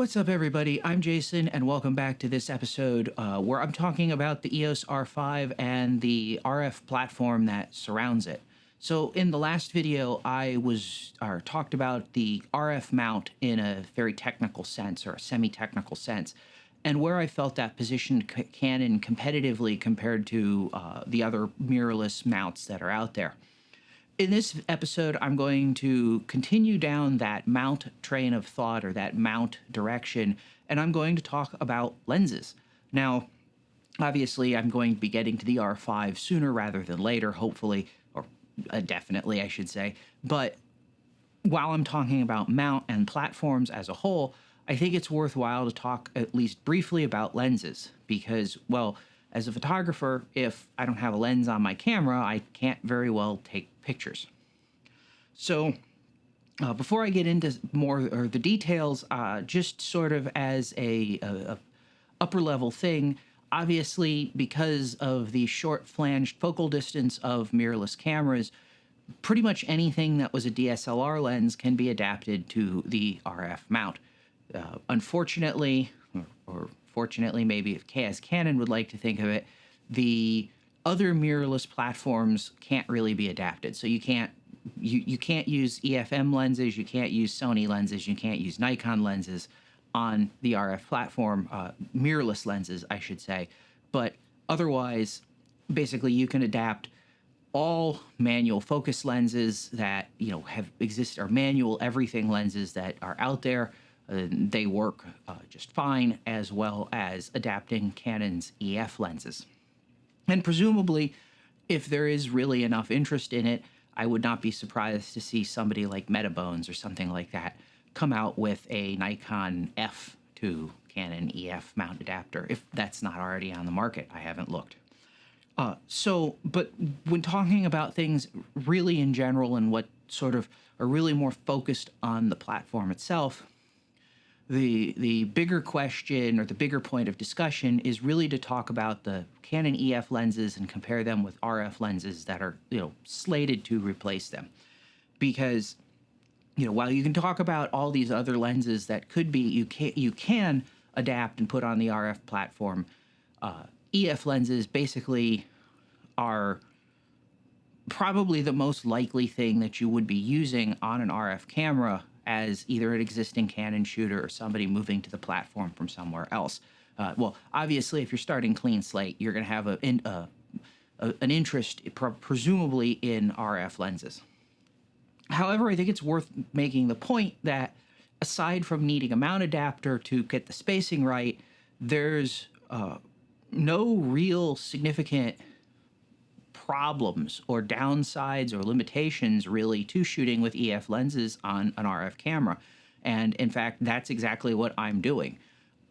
What's up, everybody? I'm Jason, and welcome back to this episode where I'm talking about the EOS R5 and the RF platform that surrounds it. So in the last video, I talked about the RF mount in a very technical sense, or a semi-technical sense, and where I felt that positioned Canon competitively compared to the other mirrorless mounts that are out there. In this episode, I'm going to continue down that mount train of thought, or that mount direction, and I'm going to talk about lenses. Now, obviously, I'm going to be getting to the R5 sooner rather than later, hopefully, or definitely, I should say. But while I'm talking about mount and platforms as a whole, I think it's worthwhile to talk at least briefly about lenses, because, well, as a photographer, if I don't have a lens on my camera, I can't very well take pictures. So before I get into more or the details, just sort of as a upper level thing, obviously because of the short flanged focal distance of mirrorless cameras, pretty much anything that was a DSLR lens can be adapted to the RF mount. Unfortunately, or fortunately, maybe as Canon would like to think of it, the other mirrorless platforms can't really be adapted. So you can't use EFM lenses, you can't use Sony lenses, you can't use Nikon lenses on the RF platform, mirrorless lenses, I should say. But otherwise, basically, you can adapt all manual focus lenses that have existed, or manual everything lenses that are out there. They work just fine, as well as adapting Canon's EF lenses. And presumably, if there is really enough interest in it, I would not be surprised to see somebody like Metabones or something like that come out with a Nikon F to Canon EF mount adapter, if that's not already on the market. I haven't looked. But when talking about things really in general and what sort of are really more focused on the platform itself, the bigger question, or the bigger point of discussion, is really to talk about the Canon EF lenses and compare them with RF lenses that are slated to replace them. Because while you can talk about all these other lenses that could be you can adapt and put on the RF platform, EF lenses basically are probably the most likely thing that you would be using on an RF camera as either an existing Canon shooter or somebody moving to the platform from somewhere else. Well, obviously, if you're starting clean slate, you're going to have an interest, presumably, in RF lenses. However, I think it's worth making the point that aside from needing a mount adapter to get the spacing right, there's no real significant problems or downsides or limitations really to shooting with EF lenses on an RF camera. And in fact, that's exactly what I'm doing.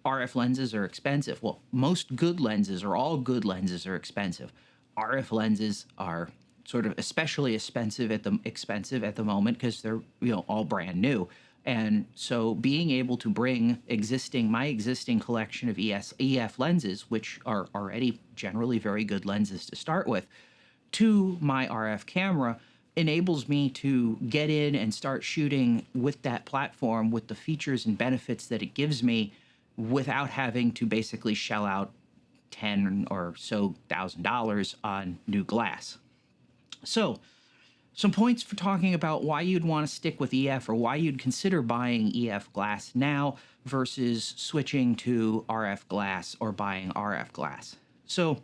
RF lenses are expensive. Well, most good lenses, or all good lenses, are expensive. RF lenses are sort of especially expensive at the moment because they're all brand new. And so being able to bring my existing collection of EF lenses, which are already generally very good lenses to start with, to my RF camera enables me to get in and start shooting with that platform with the features and benefits that it gives me without having to basically shell out $10,000 or so on new glass. So, some points for talking about why you'd want to stick with EF, or why you'd consider buying EF glass now versus switching to RF glass or buying RF glass. So,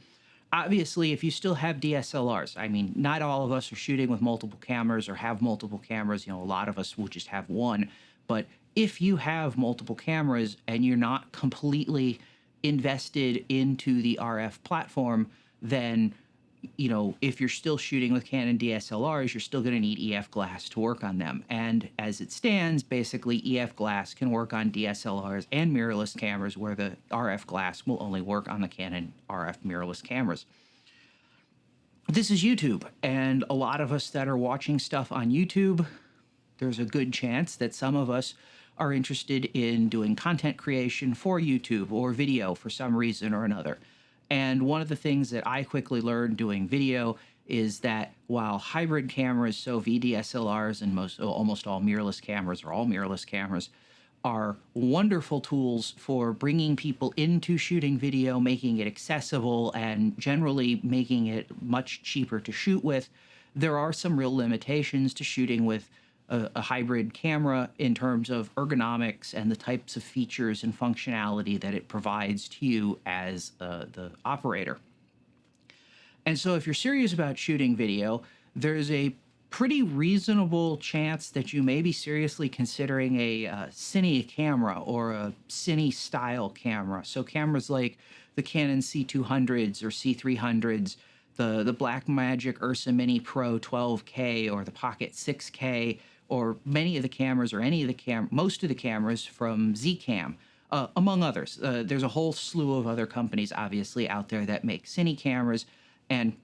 obviously, if you still have DSLRs, I mean, not all of us are shooting with multiple cameras or have multiple cameras. A lot of us will just have one. But if you have multiple cameras and you're not completely invested into the RF platform, then if you're still shooting with Canon DSLRs, you're still going to need EF glass to work on them. And as it stands, basically, EF glass can work on DSLRs and mirrorless cameras, where the RF glass will only work on the Canon RF mirrorless cameras. This is YouTube, and a lot of us that are watching stuff on YouTube, there's a good chance that some of us are interested in doing content creation for YouTube or video for some reason or another. And one of the things that I quickly learned doing video is that while hybrid cameras, so VDSLRs and almost all mirrorless cameras, or all mirrorless cameras, are wonderful tools for bringing people into shooting video, making it accessible, and generally making it much cheaper to shoot with. There are some real limitations to shooting with a hybrid camera in terms of ergonomics and the types of features and functionality that it provides to you as the operator. And so if you're serious about shooting video, there's a pretty reasonable chance that you may be seriously considering a cine camera or a cine style camera. So cameras like the Canon C200s or C300s, the Blackmagic Ursa Mini Pro 12K or the Pocket 6K, or many of the cameras or any of the most of the cameras from Zcam, among others. There's a whole slew of other companies obviously out there that make cine cameras, and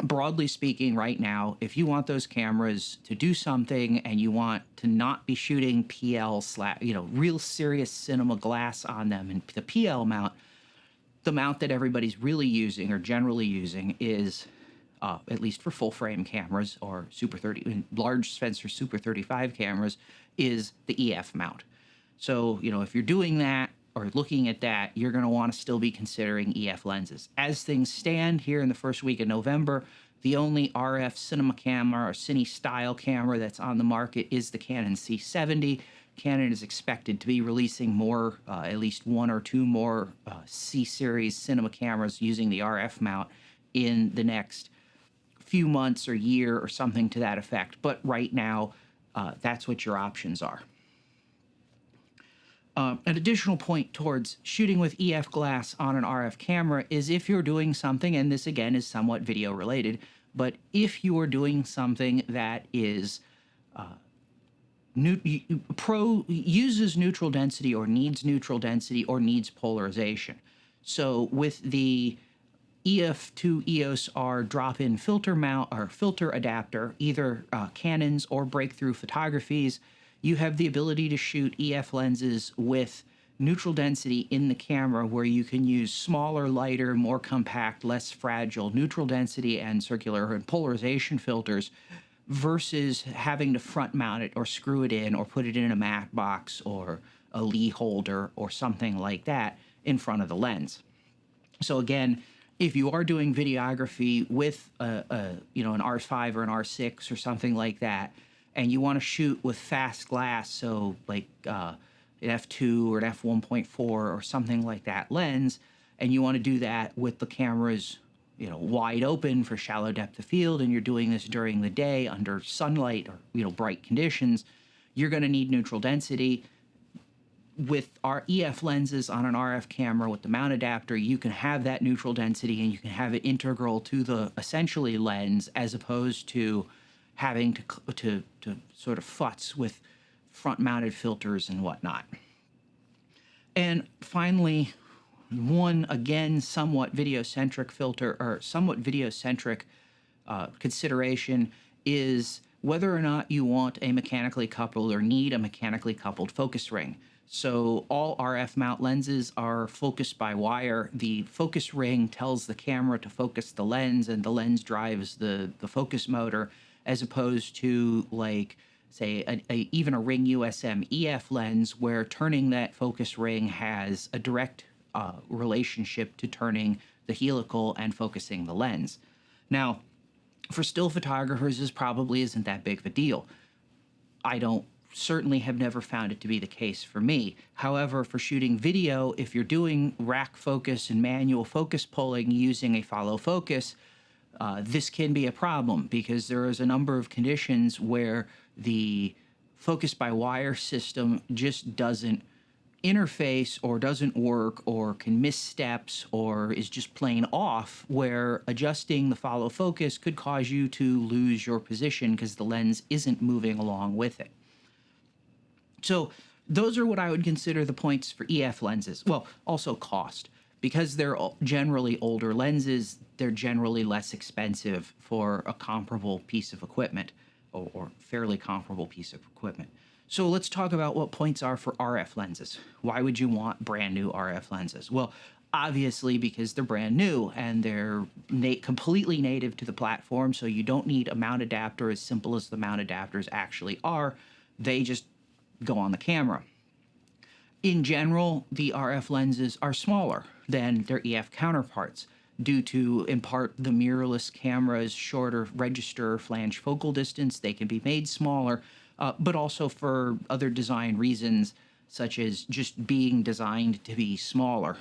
broadly speaking, right now, if you want those cameras to do something and you want to not be shooting PL real serious cinema glass on them, and the PL mount, the mount that everybody's really using or generally using is, at least for full frame cameras or Super 30, large Spencer Super 35 cameras, is the EF mount. So, if you're doing that or looking at that, you're going to want to still be considering EF lenses. As things stand here in the first week of November, the only RF cinema camera or cine style camera that's on the market is the Canon C70. Canon is expected to be releasing more, at least one or two more C-series cinema cameras using the RF mount in the next few months or year or something to that effect. But right now, that's what your options are. An additional point towards shooting with EF glass on an RF camera is if you're doing something, and this again is somewhat video related, but if you are doing something that is uses neutral density or needs polarization. So with the EF2 EOS R drop-in filter mount or filter adapter, either Canon's or Breakthrough Photography's, you have the ability to shoot EF lenses with neutral density in the camera, where you can use smaller, lighter, more compact, less fragile neutral density and circular and polarization filters, versus having to front mount it or screw it in or put it in a matte box or a Lee holder or something like that in front of the lens. So again, if you are doing videography with an R5 or an R6 or something like that, and you want to shoot with fast glass, so like an f2 or an f1.4 or something like that lens, and you want to do that with the cameras wide open for shallow depth of field, and you're doing this during the day under sunlight or bright conditions, you're going to need neutral density. With our EF lenses on an RF camera with the mount adapter, you can have that neutral density and you can have it integral to the essentially lens, as opposed to having to sort of futz with front-mounted filters and whatnot. And finally, one, again, somewhat video-centric filter, or somewhat video-centric consideration, is whether or not you want a mechanically coupled or need a mechanically coupled focus ring. So all RF mount lenses are focused by wire. The focus ring tells the camera to focus the lens, and the lens drives the focus motor, as opposed to, like, say, even a Ring USM EF lens, where turning that focus ring has a direct relationship to turning the helical and focusing the lens. Now, for still photographers, this probably isn't that big of a deal. Certainly have never found it to be the case for me. However, for shooting video, if you're doing rack focus and manual focus pulling using a follow focus, this can be a problem, because there is a number of conditions where the focus by wire system just doesn't interface or doesn't work or can miss steps or is just plain off, where adjusting the follow focus could cause you to lose your position because the lens isn't moving along with it. So those are what I would consider the points for EF lenses. Well, also cost. Because they're generally older lenses, they're generally less expensive for a comparable piece of equipment, or fairly comparable piece of equipment. So let's talk about what points are for RF lenses. Why would you want brand new RF lenses? Well, obviously because they're brand new and they're completely native to the platform, so you don't need a mount adapter, as simple as the mount adapters actually are. They just go on the camera. In general, the RF lenses are smaller than their EF counterparts due to, in part, the mirrorless camera's shorter register flange focal distance. They can be made smaller, but also for other design reasons, such as just being designed to be smaller.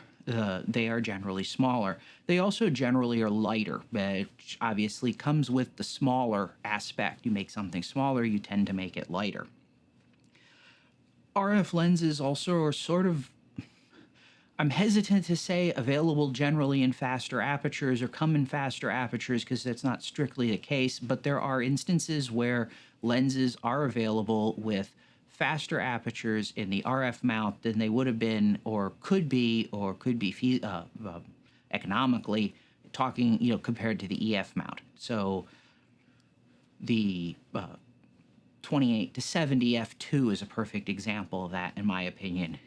They are generally smaller. They also generally are lighter, which obviously comes with the smaller aspect. You make something smaller, you tend to make it lighter. RF lenses also are sort of, I'm hesitant to say available generally in faster apertures or come in faster apertures because that's not strictly the case, but there are instances where lenses are available with faster apertures in the RF mount than they would have been or could be economically talking, compared to the EF mount. So the 28 to 70 f2 is a perfect example of that, in my opinion.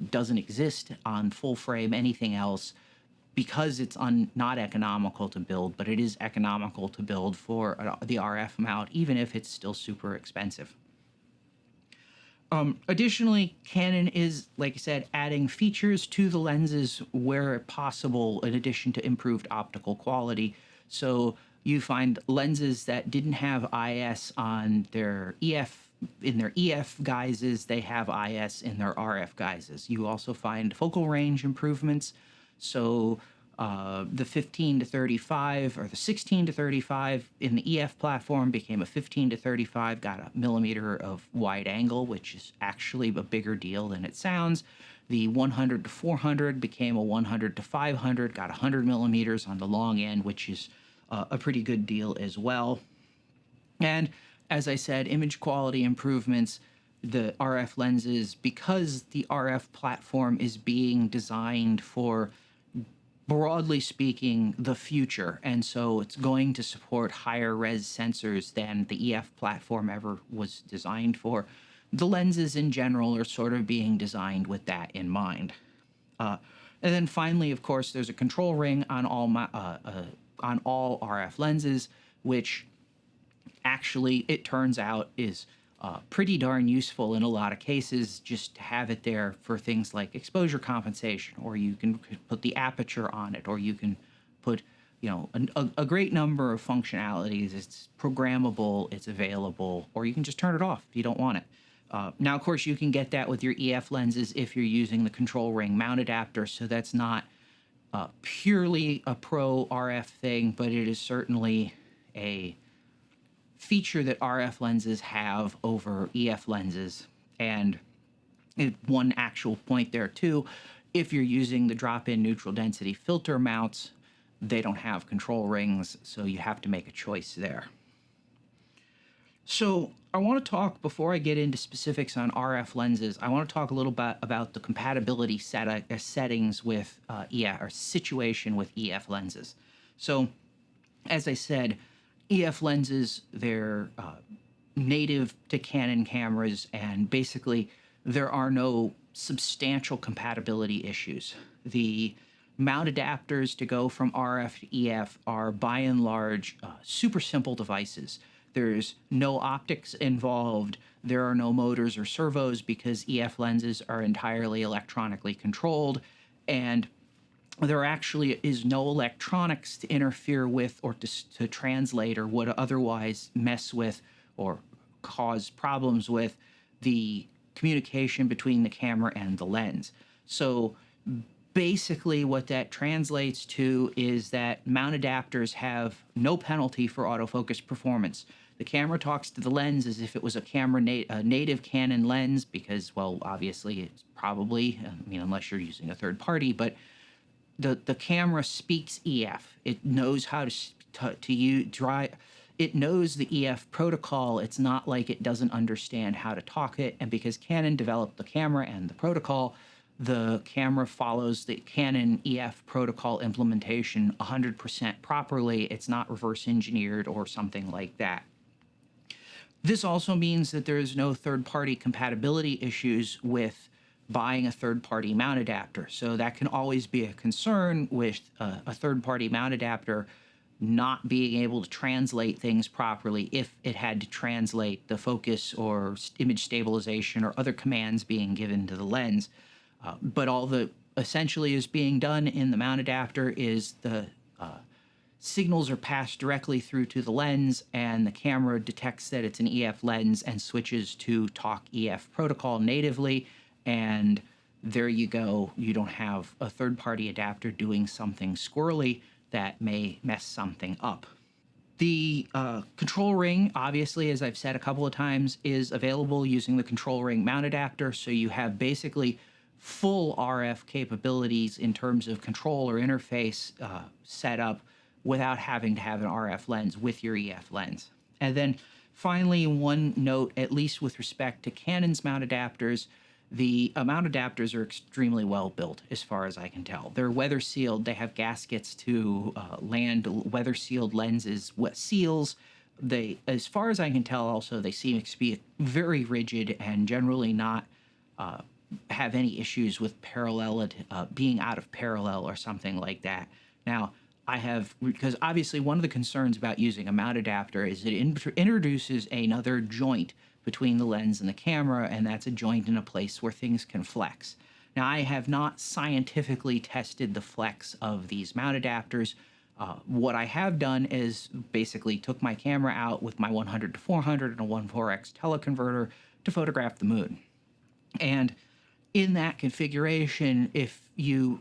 Doesn't exist on full frame anything else because it's not economical to build, but it is economical to build for the RF mount, even if it's still super expensive. Additionally, Canon is, like I said, adding features to the lenses where possible in addition to improved optical quality. So you find lenses that didn't have IS on their EF, in their EF guises, they have IS in their RF guises. You also find focal range improvements. So the 15 to 35 or the 16 to 35 in the EF platform became a 15 to 35, got a millimeter of wide angle, which is actually a bigger deal than it sounds. The 100 to 400 became a 100 to 500, got 100 millimeters on the long end, which is a pretty good deal as well. And as I said, image quality improvements, the RF lenses, because the RF platform is being designed for, broadly speaking, the future, and so it's going to support higher res sensors than the EF platform ever was designed for. The lenses in general are sort of being designed with that in mind. And then finally, of course, there's a control ring on all RF lenses, which actually, it turns out, is pretty darn useful in a lot of cases, just to have it there for things like exposure compensation, or you can put the aperture on it, or you can put, a great number of functionalities. It's programmable, it's available, or you can just turn it off if you don't want it. Now, of course, you can get that with your EF lenses if you're using the control ring mount adapter, so that's not purely a pro RF thing, but it is certainly a feature that RF lenses have over EF lenses. And one actual point there too, if you're using the drop-in neutral density filter mounts, they don't have control rings, so you have to make a choice there. So I want to talk, before I get into specifics on RF lenses, I want to talk a little bit about the compatibility settings with EF, or situation with EF lenses. So as I said, EF lenses, they're native to Canon cameras, and basically there are no substantial compatibility issues. The mount adapters to go from RF to EF are by and large super simple devices. There's no optics involved. There are no motors or servos because EF lenses are entirely electronically controlled, and there actually is no electronics to interfere with or to translate or would otherwise mess with or cause problems with the communication between the camera and the lens. So basically what that translates to is that mount adapters have no penalty for autofocus performance. The camera talks to the lens as if it was a native Canon lens because, well, obviously it's probably, unless you're using a third party, but the camera speaks EF. It knows how it knows the EF protocol. It's not like it doesn't understand how to talk it. And because Canon developed the camera and the protocol, the camera follows the Canon EF protocol implementation 100% properly. It's not reverse engineered or something like that. This also means that there is no third-party compatibility issues with buying a third-party mount adapter. So that can always be a concern with a third-party mount adapter not being able to translate things properly if it had to translate the focus or image stabilization or other commands being given to the lens. But all the essentially is being done in the mount adapter is the signals are passed directly through to the lens, and the camera detects that it's an EF lens and switches to talk EF protocol natively, and there you go. You don't have a third-party adapter doing something squirrely that may mess something up. The control ring, obviously, as I've said a couple of times, is available using the control ring mount adapter, so you have basically full RF capabilities in terms of control or interface set up without having to have an RF lens with your EF lens. And then finally, one note, at least with respect to Canon's mount adapters, the mount adapters are extremely well built as far as I can tell. They're weather sealed. They have gaskets to land weather sealed lenses, seals. They, as far as I can tell, also, they seem to be very rigid and generally not have any issues with parallel, being out of parallel or something like that. Now, because obviously one of the concerns about using a mount adapter is it introduces another joint between the lens and the camera, and that's a joint in a place where things can flex. Now, I have not scientifically tested the flex of these mount adapters. What I have done is basically took my camera out with my 100 to 400 and a 1.4x teleconverter to photograph the moon. And in that configuration, if you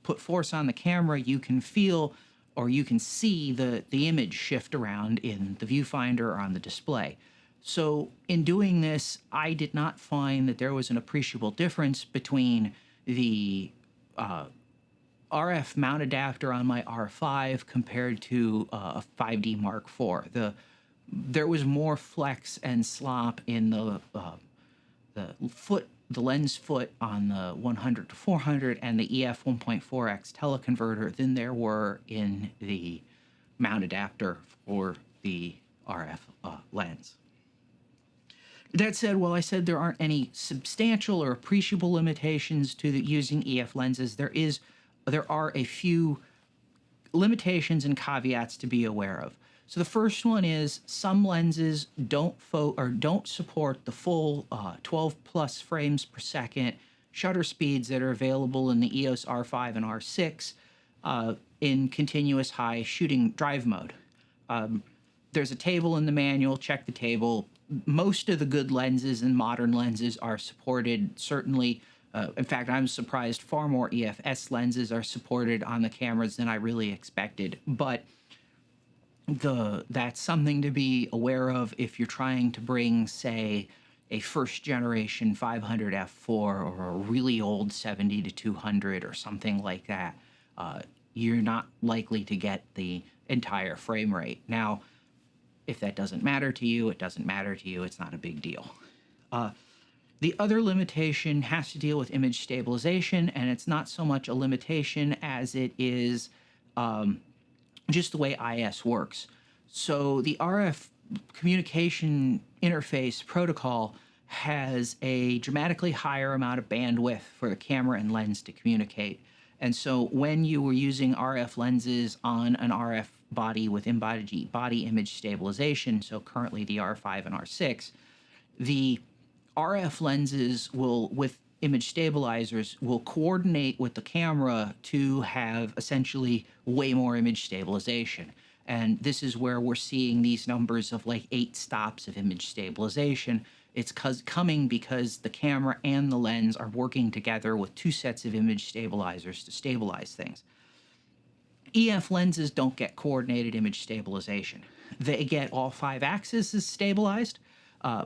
put force on the camera, you can feel or you can see the image shift around in the viewfinder or on the display. So in doing this, I did not find that there was an appreciable difference between the RF mount adapter on my R5 compared to a 5D Mark IV. There was more flex and slop in the lens foot on the 100 to 400 and the EF 1.4x teleconverter than there were in the mount adapter for the RF lens. That said, while I said there aren't any substantial or appreciable limitations to using EF lenses, there are a few limitations and caveats to be aware of. So the first one is some lenses don't support the full 12 plus frames per second shutter speeds that are available in the EOS R5 and R6 in continuous high shooting drive mode. There's a table in the manual, check the table. Most of the good lenses and modern lenses are supported, certainly. In fact, I'm surprised far more EFS lenses are supported on the cameras than I really expected. But that's something to be aware of if you're trying to bring, say, a first generation 500 f4 or a really old 70 to 200 or something like that. You're not likely to get the entire frame rate. Now, if that doesn't matter to you, it doesn't matter to you. It's not a big deal. The other limitation has to deal with image stabilization, and it's not so much a limitation as it is just the way IS works. So the RF communication interface protocol has a dramatically higher amount of bandwidth for the camera and lens to communicate. And so when you were using RF lenses on an RF body with body image stabilization, so currently the R5 and R6, the RF lenses with image stabilizers will coordinate with the camera to have essentially way more image stabilization. And this is where we're seeing these numbers of like 8 stops of image stabilization. It's coming because the camera and the lens are working together with 2 sets of image stabilizers to stabilize things. EF lenses don't get coordinated image stabilization. They get all 5 axes stabilized,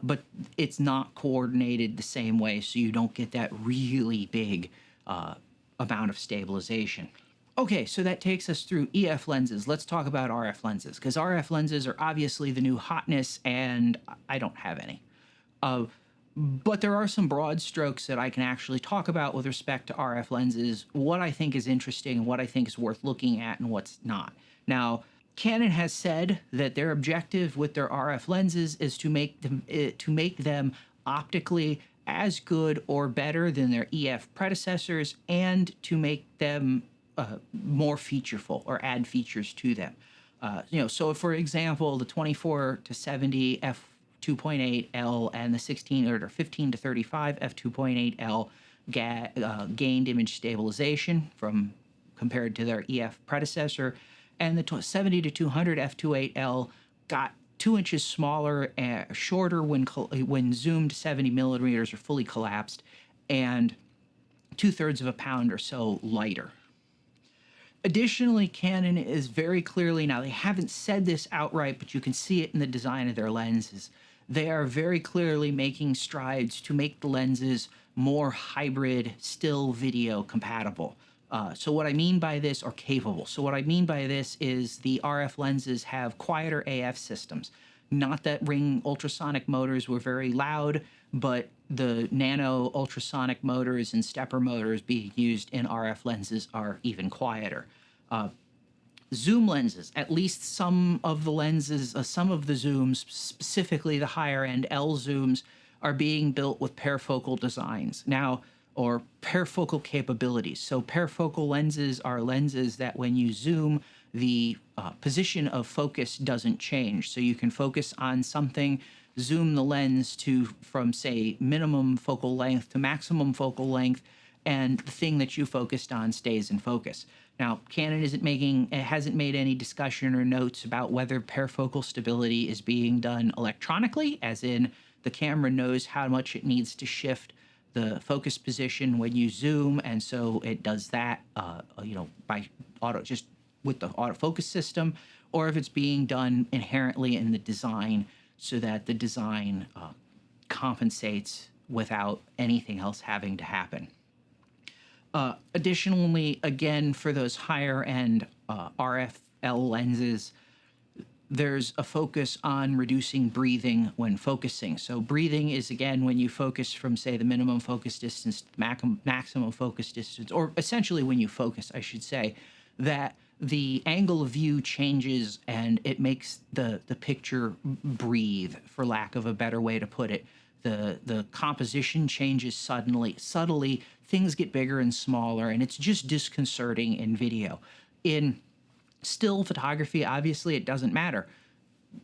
but it's not coordinated the same way, so you don't get that really big amount of stabilization. Okay, so that takes us through EF lenses. Let's talk about RF lenses, because RF lenses are obviously the new hotness, and I don't have any. But there are some broad strokes that I can actually talk about with respect to RF lenses, what I think is interesting, what I think is worth looking at, and what's not. Now, Canon has said that their objective with their RF lenses is to make them optically as good or better than their EF predecessors, and to make them more featureful or add features to them. So for example, the 24 to 70 f2.8L and the 16 or 15 to 35 f2.8L gained image stabilization from compared to their EF predecessor, and the 70 to 200 f2.8L got 2 inches smaller, shorter when zoomed 70 millimeters or fully collapsed, and 2/3 of a pound or so lighter. Additionally, Canon is very clearly, now they haven't said this outright, but you can see it in the design of their lenses. They are very clearly making strides to make the lenses more hybrid, still video compatible. So what I mean by this, or capable. So what I mean by this is the RF lenses have quieter AF systems. Not that ring ultrasonic motors were very loud, but the nano ultrasonic motors and stepper motors being used in RF lenses are even quieter. Zoom lenses, at least some of the lenses, some of the zooms, specifically the higher end L zooms, are being built with parafocal designs now, or parafocal capabilities. So parafocal lenses are lenses that when you zoom, the position of focus doesn't change. So you can focus on something, zoom the lens from say minimum focal length to maximum focal length, and the thing that you focused on stays in focus. Now, Canon hasn't made any discussion or notes about whether parafocal stability is being done electronically, as in the camera knows how much it needs to shift the focus position when you zoom, and so it does that, by just with the autofocus system, or if it's being done inherently in the design so that the design compensates without anything else having to happen. Additionally, again, for those higher end RFL lenses, there's a focus on reducing breathing when focusing. So breathing is, again, when you focus from, say, the minimum focus distance to the maximum focus distance, or essentially when you focus, I should say, that the angle of view changes and it makes the picture breathe, for lack of a better way to put it. The composition changes subtly, things get bigger and smaller, and it's just disconcerting in video. In still photography, obviously, it doesn't matter.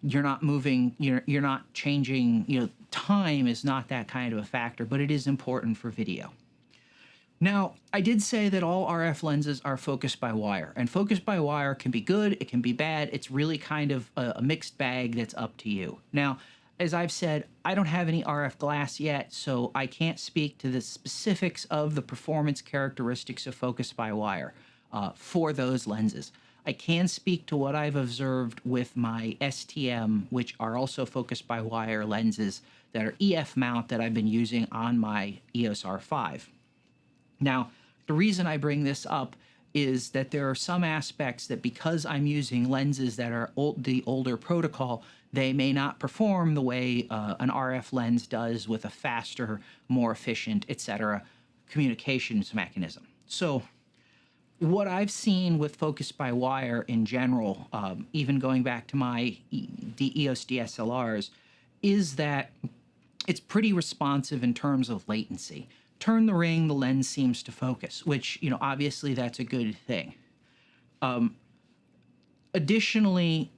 You're not moving, you're not changing, time is not that kind of a factor, but it is important for video. Now, I did say that all RF lenses are focused by wire, and focused by wire can be good, it can be bad. It's really kind of a mixed bag that's up to you. Now, as I've said, I don't have any RF glass yet, so I can't speak to the specifics of the performance characteristics of focus by wire for those lenses. I can speak to what I've observed with my STM, which are also focused by wire lenses that are EF mount that I've been using on my EOS R5. Now, the reason I bring this up is that there are some aspects that, because I'm using lenses that are the older protocol, they may not perform the way an RF lens does with a faster, more efficient, etc. communications mechanism. So what I've seen with focus by wire in general, even going back to my EOS DSLRs, is that it's pretty responsive in terms of latency. Turn the ring, the lens seems to focus, which, obviously that's a good thing. Additionally,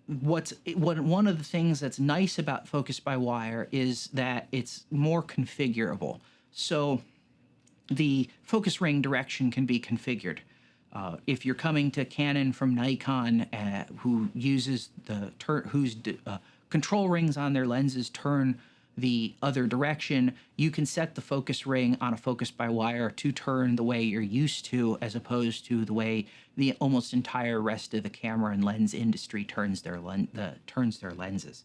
one of the things that's nice about focus by wire is that it's more configurable. So the focus ring direction can be configured. If you're coming to Canon from Nikon, who uses whose control rings on their lenses turn the other direction, you can set the focus ring on a focus by wire to turn the way you're used to, as opposed to the way the almost entire rest of the camera and lens industry turns their lenses.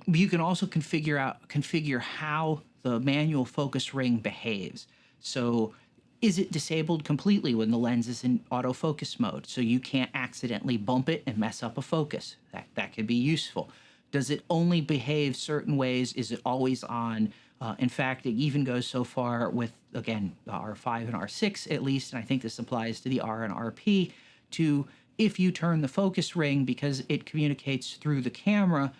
You can also configure how the manual focus ring behaves. So is it disabled completely when the lens is in autofocus mode, so you can't accidentally bump it and mess up a focus? That could be useful. Does it only behave certain ways? Is it always on? In fact, it even goes so far with, again, the R5 and R6 at least, and I think this applies to the R and RP, to if you turn the focus ring because it communicates through the camera,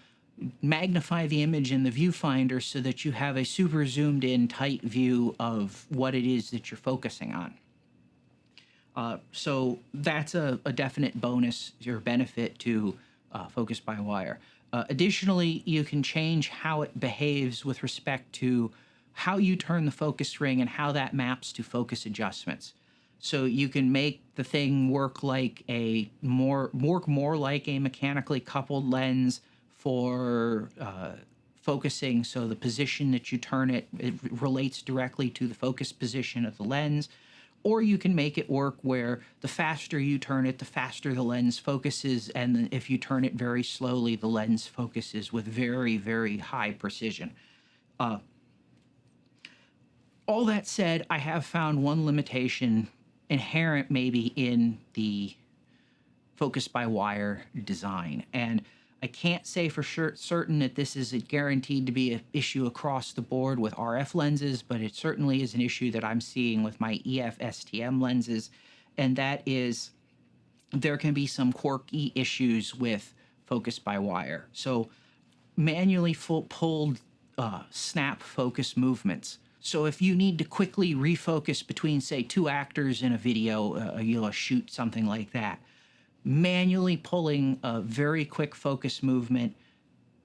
magnify the image in the viewfinder so that you have a super zoomed in tight view of what it is that you're focusing on. So that's a definite bonus or benefit to focus by wire. Additionally, you can change how it behaves with respect to how you turn the focus ring and how that maps to focus adjustments. So you can make the thing work like a more like a mechanically coupled lens for focusing. So the position that you turn it relates directly to the focus position of the lens. Or you can make it work where the faster you turn it, the faster the lens focuses, and if you turn it very slowly, the lens focuses with very, very high precision. All that said, I have found one limitation inherent maybe in the focus by wire design, and I can't say for certain that this is guaranteed to be an issue across the board with RF lenses, but it certainly is an issue that I'm seeing with my EF STM lenses, and that is there can be some quirky issues with focus by wire. So manually pulled snap focus movements. So if you need to quickly refocus between, say, two actors in a video, a shoot, something like that, manually pulling a very quick focus movement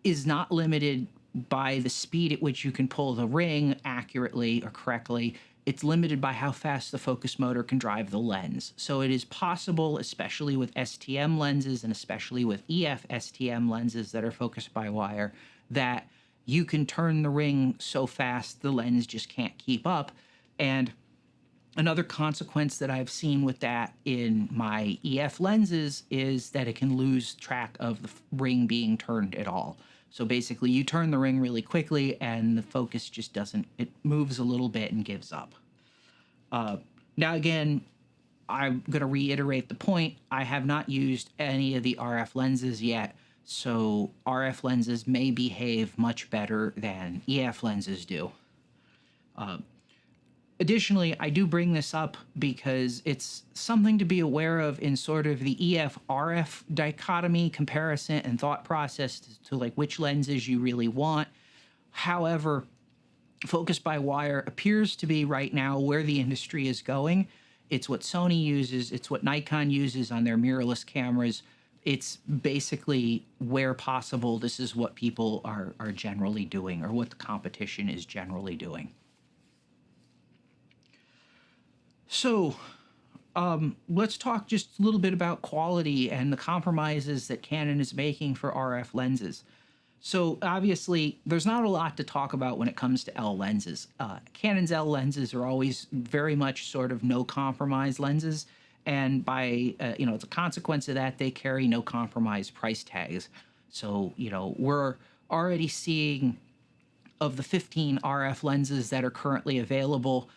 is not limited by the speed at which you can pull the ring accurately or correctly. It's limited by how fast the focus motor can drive the lens. So it is possible, especially with STM lenses and especially with EF STM lenses that are focused by wire, that you can turn the ring so fast the lens just can't keep up. And another consequence that I've seen with that in my EF lenses is that it can lose track of the ring being turned at all. So basically, you turn the ring really quickly and the focus just doesn't, it moves a little bit and gives up. Now, again, I'm going to reiterate the point. I have not used any of the RF lenses yet, so RF lenses may behave much better than EF lenses do. Additionally, I do bring this up because it's something to be aware of in sort of the EF RF dichotomy comparison and thought process to like which lenses you really want. However, focus by wire appears to be right now where the industry is going. It's what Sony uses. It's what Nikon uses on their mirrorless cameras. It's basically where possible. This is what people are generally doing, or what the competition is generally doing. So let's talk just a little bit about quality and the compromises that Canon is making for RF lenses. So obviously, there's not a lot to talk about when it comes to L lenses. Canon's L lenses are always very much sort of no compromise lenses, and by as a consequence of that, they carry no compromise price tags. So we're already seeing, of the 15 RF lenses that are currently available,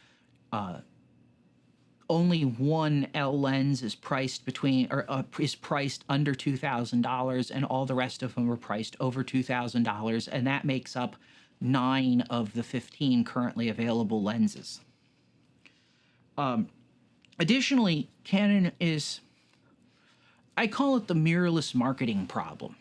only one L lens is priced is priced under $2,000, and all the rest of them are priced over $2,000, and that makes up 9 of the 15 currently available lenses. Additionally, Canon is, I call it the mirrorless marketing problem.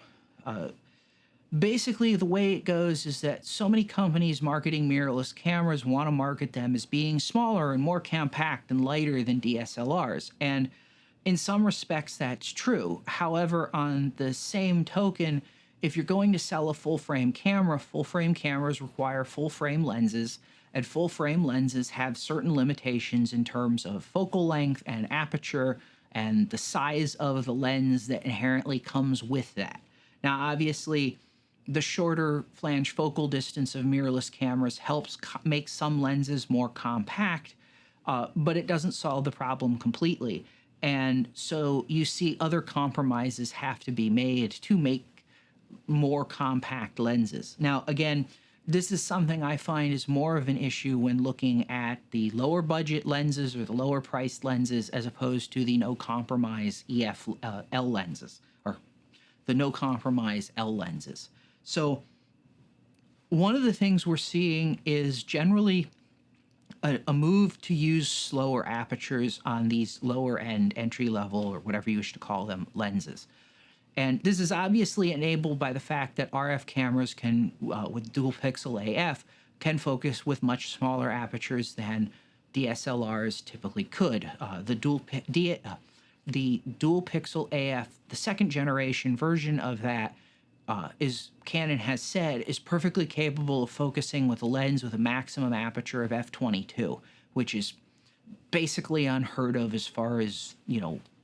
Basically, the way it goes is that so many companies marketing mirrorless cameras want to market them as being smaller and more compact and lighter than DSLRs. And in some respects, that's true. However, on the same token, if you're going to sell a full-frame camera, full-frame cameras require full-frame lenses, and full-frame lenses have certain limitations in terms of focal length and aperture and the size of the lens that inherently comes with that. Now, obviously, the shorter flange focal distance of mirrorless cameras helps make some lenses more compact, but it doesn't solve the problem completely. And so you see other compromises have to be made to make more compact lenses. Now, again, this is something I find is more of an issue when looking at the lower budget lenses or the lower priced lenses as opposed to the no compromise L lenses, or the no compromise L lenses. So one of the things we're seeing is generally a move to use slower apertures on these lower end entry level, or whatever you wish to call them, lenses. And this is obviously enabled by the fact that RF cameras can, with dual pixel AF, can focus with much smaller apertures than DSLRs typically could. The dual pixel AF, the second generation version of that, Canon has said, is perfectly capable of focusing with a lens with a maximum aperture of f/22, which is basically unheard of as far as,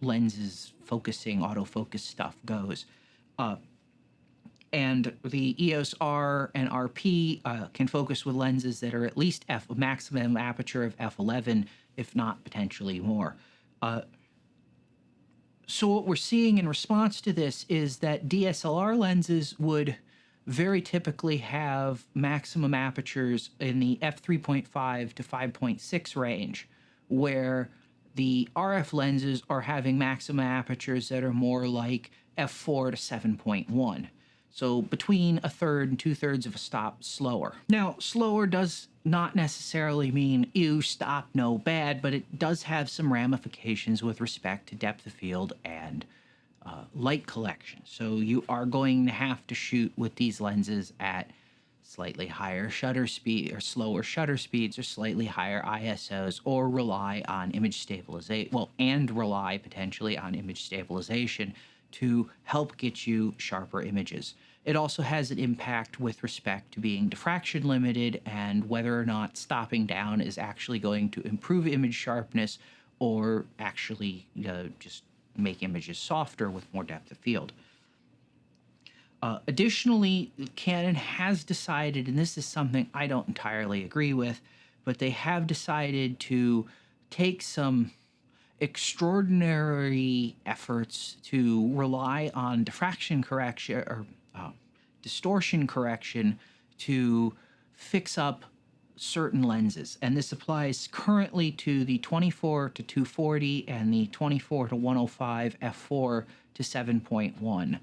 lenses focusing, autofocus stuff goes. And the EOS R and RP can focus with lenses that are at least maximum aperture of f/11, if not potentially more. So what we're seeing in response to this is that DSLR lenses would very typically have maximum apertures in the f3.5 to 5.6 range, where the RF lenses are having maximum apertures that are more like f4 to 7.1. So between a third and two-thirds of a stop slower. Now, slower does not necessarily mean, ew, stop, no, bad, but it does have some ramifications with respect to depth of field and light collection. So you are going to have to shoot with these lenses at slightly higher shutter speed or slower shutter speeds or slightly higher ISOs, or rely on image stabilization, and rely potentially on image stabilization to help get you sharper images. It also has an impact with respect to being diffraction limited and whether or not stopping down is actually going to improve image sharpness or actually just make images softer with more depth of field. Additionally, Canon has decided, and this is something I don't entirely agree with, but they have decided to take some extraordinary efforts to rely on diffraction correction or distortion correction to fix up certain lenses. And this applies currently to the 24 to 240 and the 24 to 105 f4 to 7.1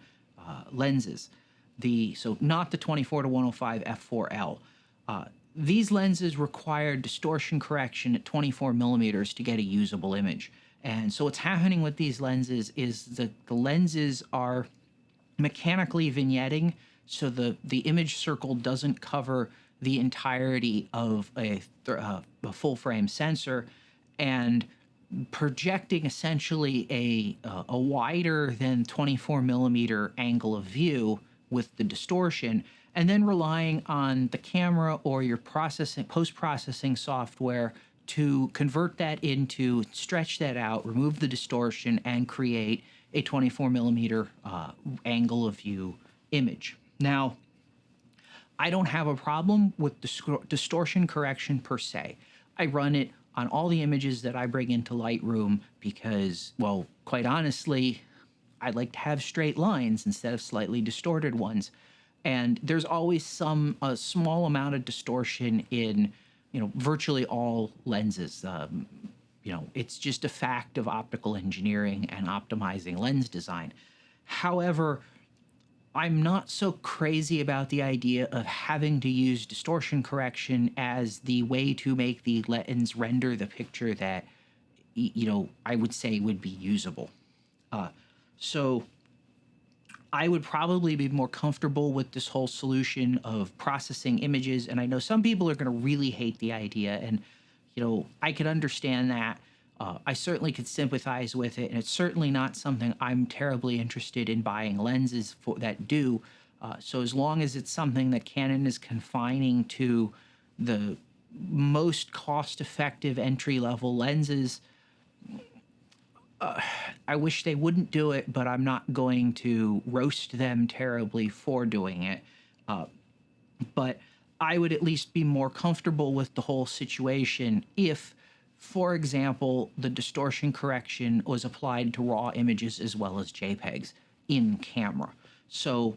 lenses. So not the 24 to 105 f4L. These lenses require distortion correction at 24 millimeters to get a usable image. And so what's happening with these lenses is the lenses are mechanically vignetting, so the image circle doesn't cover the entirety of a full frame sensor, and projecting essentially a wider than 24 millimeter angle of view with the distortion, and then relying on the camera or your post-processing software to convert that into, stretch that out, remove the distortion, and create a 24 millimeter angle of view image. Now, I don't have a problem with distortion correction per se. I run it on all the images that I bring into Lightroom because, well, quite honestly, I like to have straight lines instead of slightly distorted ones. And there's always a small amount of distortion in, virtually all lenses. It's just a fact of optical engineering and optimizing lens design. However, I'm not so crazy about the idea of having to use distortion correction as the way to make the lens render the picture that, I would say would be usable. So I would probably be more comfortable with this whole solution of processing images. And I know some people are going to really hate the idea. And, I could understand that. I certainly could sympathize with it. And it's certainly not something I'm terribly interested in buying lenses for that do. So as long as it's something that Canon is confining to the most cost-effective entry-level lenses, I wish they wouldn't do it, but I'm not going to roast them terribly for doing it. But I would at least be more comfortable with the whole situation if, for example, the distortion correction was applied to raw images as well as JPEGs in camera. So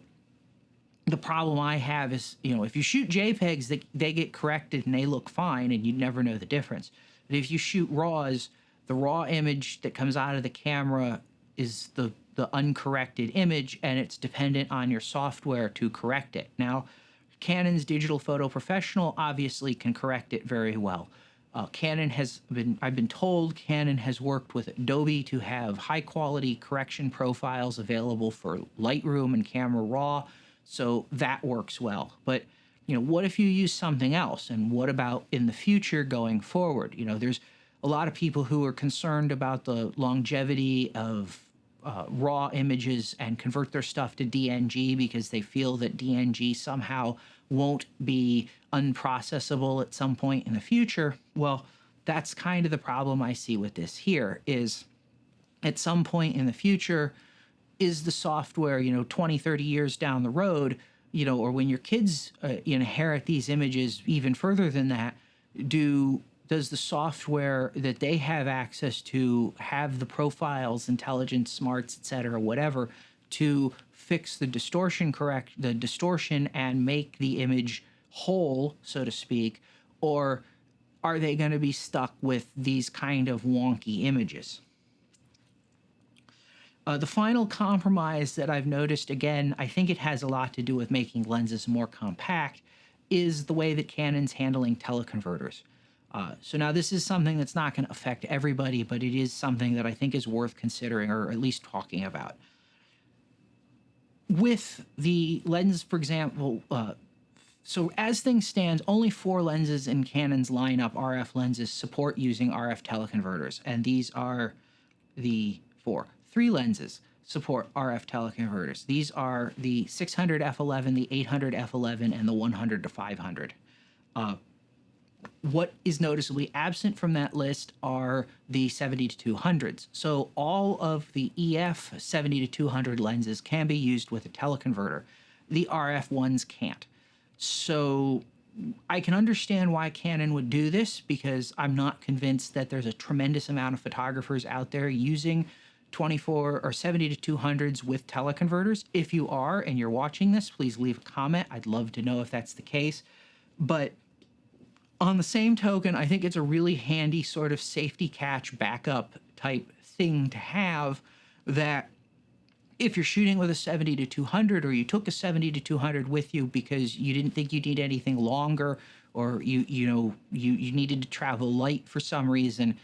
the problem I have is, if you shoot JPEGs, they get corrected and they look fine and you never know the difference. But if you shoot RAWs, the raw image that comes out of the camera is the uncorrected image, and it's dependent on your software to correct it. Now, Canon's Digital Photo Professional obviously can correct it very well. I've been told Canon has worked with Adobe to have high-quality correction profiles available for Lightroom and Camera Raw, so that works well. But, what if you use something else? And what about in the future going forward? There's a lot of people who are concerned about the longevity of raw images and convert their stuff to DNG because they feel that DNG somehow won't be unprocessable at some point in the future. Well, that's kind of the problem I see with this here is at some point in the future, is the software, 20, 30 years down the road, or when your kids inherit these images even further than that, does the software that they have access to have the profiles, intelligence, smarts, etc., whatever, to fix the distortion, correct the distortion and make the image whole, so to speak, or are they going to be stuck with these kind of wonky images? The final compromise that I've noticed, again, I think it has a lot to do with making lenses more compact, is the way that Canon's handling teleconverters. So now this is something that's not going to affect everybody, but it is something that I think is worth considering or at least talking about. With the lens, for example, so as things stand, only 4 lenses in Canon's lineup, RF lenses, support using RF teleconverters, and these are the 4. 3 lenses support RF teleconverters. These are the 600 f11, the 800 f11, and the 100 to 500. What is noticeably absent from that list are the 70 to 200s. So all of the EF 70 to 200 lenses can be used with a teleconverter. The RF ones can't. So I can understand why Canon would do this because I'm not convinced that there's a tremendous amount of photographers out there using 24 or 70 to 200s with teleconverters. If you are and you're watching this, please leave a comment. I'd love to know if that's the case. But on the same token, I think it's a really handy sort of safety catch backup type thing to have, that if you're shooting with a 70 to 200 or you took a 70 to 200 with you because you didn't think you'd need anything longer, or you needed to travel light for some reason,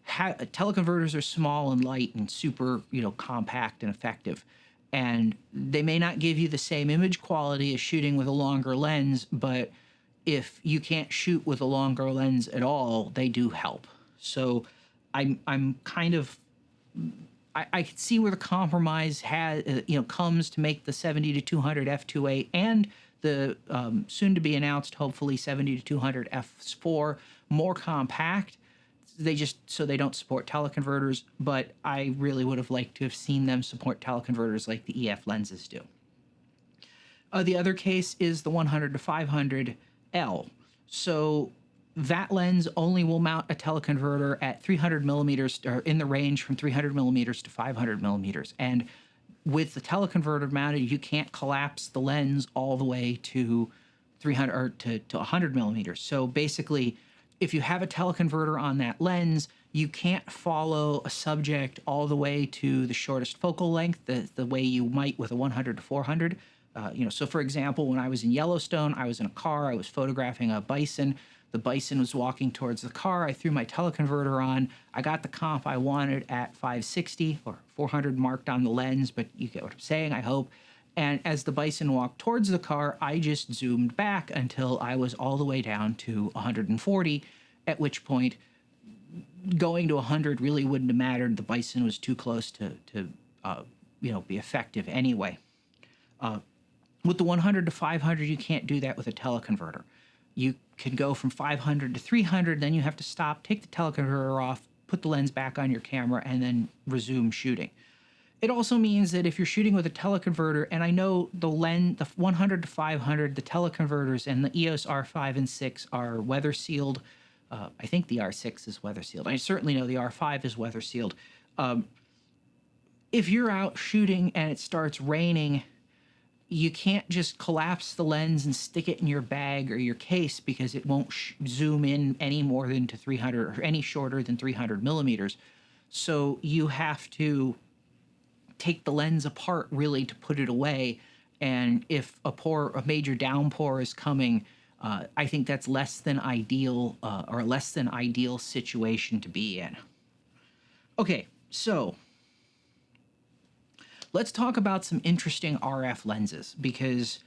teleconverters are small and light and super, compact and effective. And they may not give you the same image quality as shooting with a longer lens, but if you can't shoot with a longer lens at all, they do help. So I'm kind of, I can see where the compromise comes to make the 70 to 200 f2.8 and the soon to be announced, hopefully 70 to 200 f4 more compact. They don't support teleconverters, but I really would have liked to have seen them support teleconverters like the EF lenses do. The other case is the 100 to 500 L. So that lens only will mount a teleconverter at 300 millimeters, or in the range from 300 millimeters to 500 millimeters. And with the teleconverter mounted, you can't collapse the lens all the way to 300 or to 100 millimeters. So basically, if you have a teleconverter on that lens, you can't follow a subject all the way to the shortest focal length the way you might with a 100 to 400. So for example, when I was in Yellowstone, I was in a car, I was photographing a bison. The bison was walking towards the car. I threw my teleconverter on. I got the comp I wanted at 560 or 400 marked on the lens, but you get what I'm saying, I hope. And as the bison walked towards the car, I just zoomed back until I was all the way down to 140, at which point going to 100 really wouldn't have mattered. The bison was too close to be effective anyway. With the 100 to 500, you can't do that with a teleconverter. You can go from 500 to 300, then you have to stop, take the teleconverter off, put the lens back on your camera, and then resume shooting. It also means that if you're shooting with a teleconverter, and I know the 100 to 500, the teleconverters and the EOS R5 and 6 are weather sealed. I think the R6 is weather sealed. I certainly know the R5 is weather sealed. If you're out shooting and it starts raining, you can't just collapse the lens and stick it in your bag or your case because it won't zoom in any more than to 300 or any shorter than 300 millimeters. So you have to take the lens apart really to put it away. And if a major downpour is coming, I think that's less than ideal or a less than ideal situation to be in. Okay, so let's talk about some interesting RF lenses, because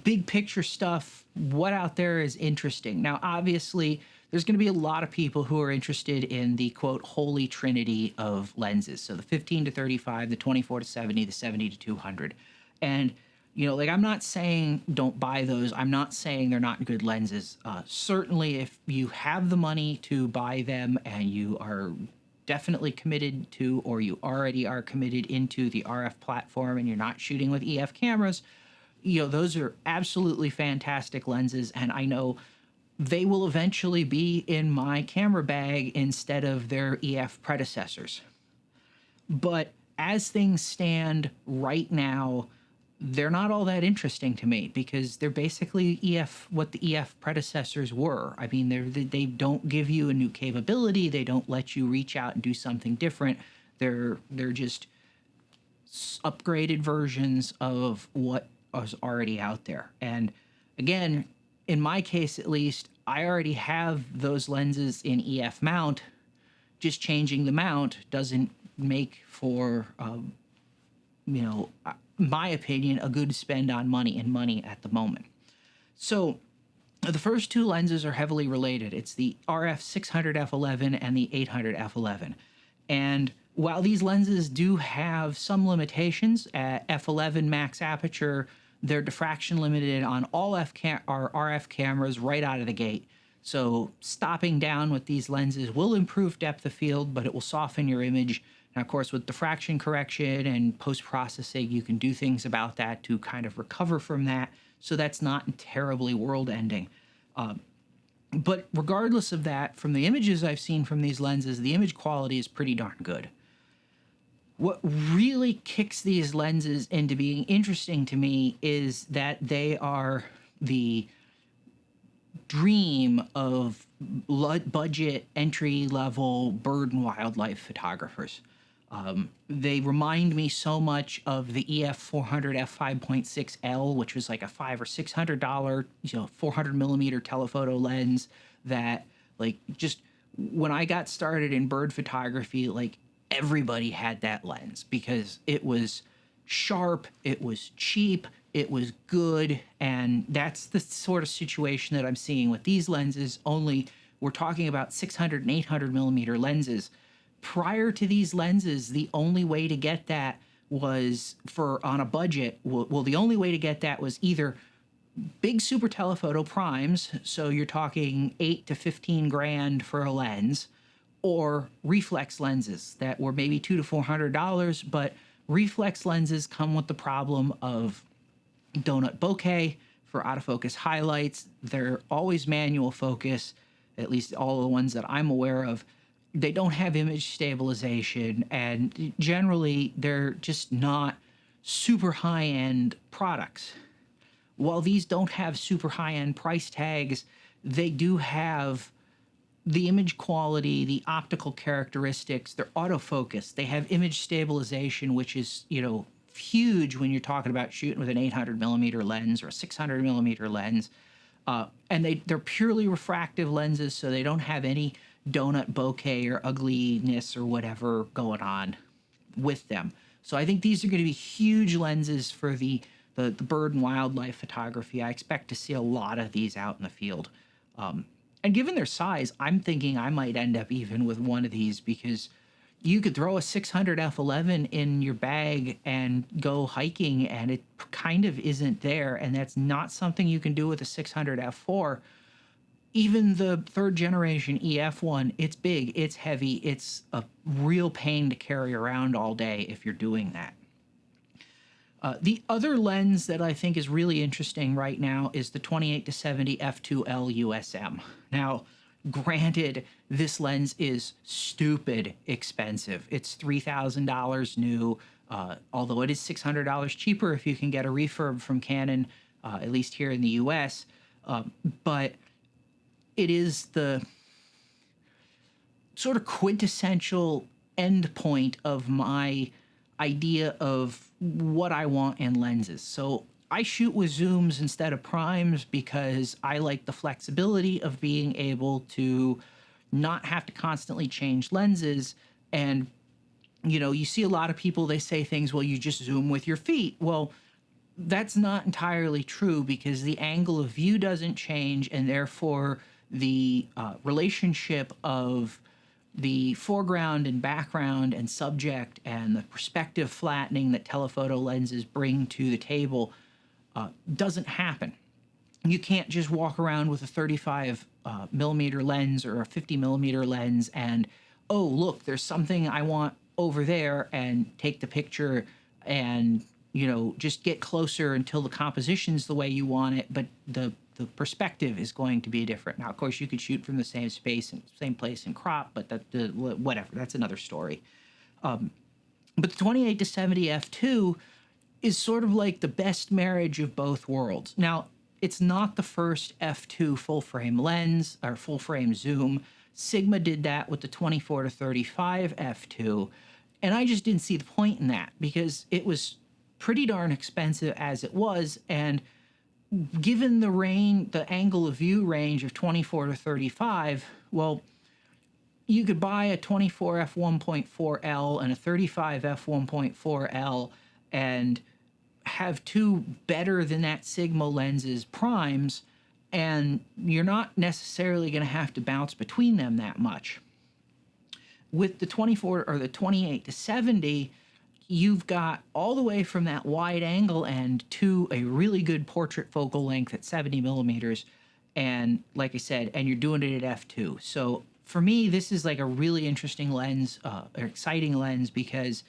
big picture stuff, what out there is interesting. Now, obviously, there's going to be a lot of people who are interested in the quote holy trinity of lenses. So the 15 to 35, the 24 to 70, the 70 to 200. And like, I'm not saying don't buy those. I'm not saying they're not good lenses. Certainly, if you have the money to buy them and you are definitely committed to, or you already are committed into the RF platform and you're not shooting with EF cameras, those are absolutely fantastic lenses. And I know they will eventually be in my camera bag instead of their EF predecessors. But as things stand right now, they're not all that interesting to me because they're basically what the EF predecessors were. I mean, they don't give you a new capability. They don't let you reach out and do something different. They're just upgraded versions of what was already out there. And again, in my case at least, I already have those lenses in EF mount. Just changing the mount doesn't make for my opinion, a good spend on money at the moment. So the first two lenses are heavily related. It's the RF 600 f11 and the 800 f11. And while these lenses do have some limitations at f11 max aperture, they're diffraction limited on all RF cameras right out of the gate. So stopping down with these lenses will improve depth of field, but it will soften your image. And of course, with diffraction correction and post-processing, you can do things about that to kind of recover from that. So that's not terribly world-ending. But regardless of that, from the images I've seen from these lenses, the image quality is pretty darn good. What really kicks these lenses into being interesting to me is that they are the dream of budget, entry-level bird and wildlife photographers. They remind me so much of the EF 400 f5.6L, which was like a $500 or $600, 400 millimeter telephoto lens that, like, just when I got started in bird photography, like, everybody had that lens because it was sharp, it was cheap, it was good, and that's the sort of situation that I'm seeing with these lenses, only we're talking about 600 and 800 millimeter lenses. Prior to these lenses, the only way to get that was on a budget. Well, the only way to get that was either big super telephoto primes, so you're talking 8 to 15 grand for a lens, or reflex lenses that were maybe $200 to $400, but reflex lenses come with the problem of donut bokeh for autofocus highlights. They're always manual focus, at least all the ones that I'm aware of. They don't have image stabilization, and generally they're just not super high-end products. While these don't have super high-end price tags, they do have the image quality, the optical characteristics, they're autofocus. They have image stabilization, which is, huge when you're talking about shooting with an 800 millimeter lens or a 600 millimeter lens. And they're purely refractive lenses, so they don't have any donut bokeh or ugliness or whatever going on with them. So I think these are going to be huge lenses for the bird and wildlife photography. I expect to see a lot of these out in the field. And given their size, I'm thinking I might end up even with one of these because you could throw a 600 f11 in your bag and go hiking and it kind of isn't there. And that's not something you can do with a 600 f4. Even the third generation EF one, it's big, it's heavy, it's a real pain to carry around all day if you're doing that. The other lens that I think is really interesting right now is the 28 to 70 f2L USM. Now, granted, this lens is stupid expensive. It's $3,000 new, although it is $600 cheaper if you can get a refurb from Canon, at least here in the US. But it is the sort of quintessential end point of my idea of what I want in lenses. So I shoot with zooms instead of primes because I like the flexibility of being able to not have to constantly change lenses. And, you see a lot of people, they say things, well, you just zoom with your feet. Well, that's not entirely true because the angle of view doesn't change, and therefore the relationship of the foreground and background and subject and the perspective flattening that telephoto lenses bring to the table doesn't happen. You can't just walk around with a 35 millimeter lens or a 50 millimeter lens and, oh, look, there's something I want over there, and take the picture and, just get closer until the composition's the way you want it, but the perspective is going to be different. Now, of course, you could shoot from the same space and same place and crop, but whatever, that's another story. But the 28 to 70 f2 is sort of like the best marriage of both worlds. Now, it's not the first f2 full frame lens or full frame zoom. Sigma did that with the 24 to 35 f2, and I just didn't see the point in that because it was pretty darn expensive as it was, and given the angle of view range of 24 to 35, well, you could buy a 24 f1.4L and a 35 f1.4L and have two better than that Sigma lenses primes, and you're not necessarily going to have to bounce between them that much. With the 24 or the 28 to 70, you've got all the way from that wide angle end to a really good portrait focal length at 70 millimeters. And like I said, and you're doing it at f2. So for me, this is like a really interesting lens, exciting lens, because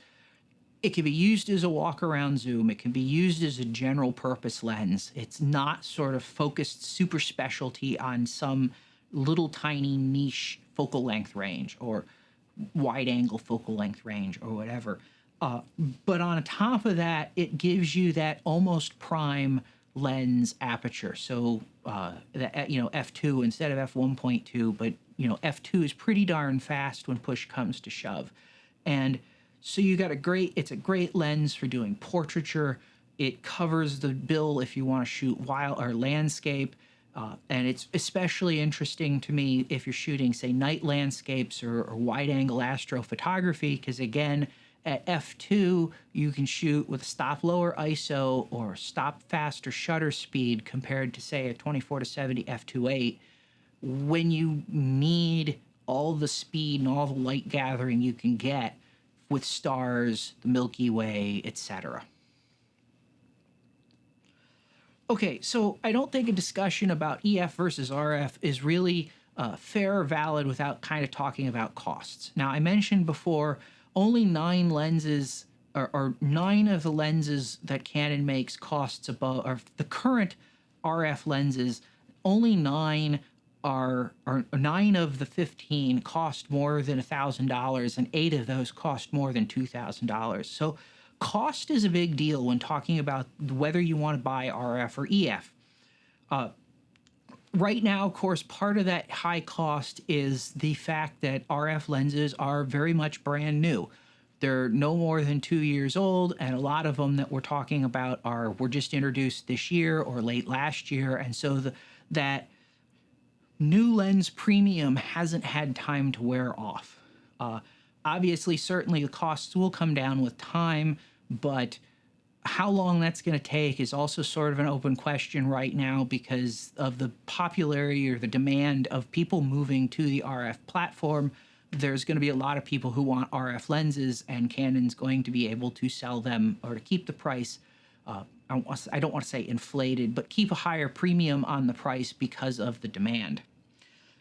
it can be used as a walk-around zoom. It can be used as a general purpose lens. It's not sort of focused super specialty on some little tiny niche focal length range or wide angle focal length range or whatever. But on top of that, it gives you that almost prime lens aperture. So f2 instead of f1.2, but f2 is pretty darn fast when push comes to shove. And so you got it's a great lens for doing portraiture. It covers the bill if you want to shoot wild or landscape. And it's especially interesting to me if you're shooting, say, night landscapes or wide-angle astrophotography, because, again, at f2, you can shoot with stop lower ISO or stop faster shutter speed compared to, say, a 24 to 70 f2.8 when you need all the speed and all the light gathering you can get with stars, the Milky Way, etc. Okay, so I don't think a discussion about EF versus RF is really fair or valid without kind of talking about costs. Now, I mentioned before only 9 lenses, or 9 of the lenses that Canon makes costs above, or the current RF lenses, only 9 or 9 of the 15 cost more than $1,000, and 8 of those cost more than $2,000. So cost is a big deal when talking about whether you want to buy RF or EF. Right now, of course, part of that high cost is the fact that RF lenses are very much brand new. They're no more than 2 years old, and a lot of them that we're talking about were just introduced this year or late last year, and so that new lens premium hasn't had time to wear off. Obviously, certainly the costs will come down with time, but how long that's going to take is also sort of an open question right now because of the popularity or the demand of people moving to the RF platform. There's going to be a lot of people who want RF lenses, and Canon's going to be able to sell them or to keep the price, I don't want to say inflated, but keep a higher premium on the price because of the demand.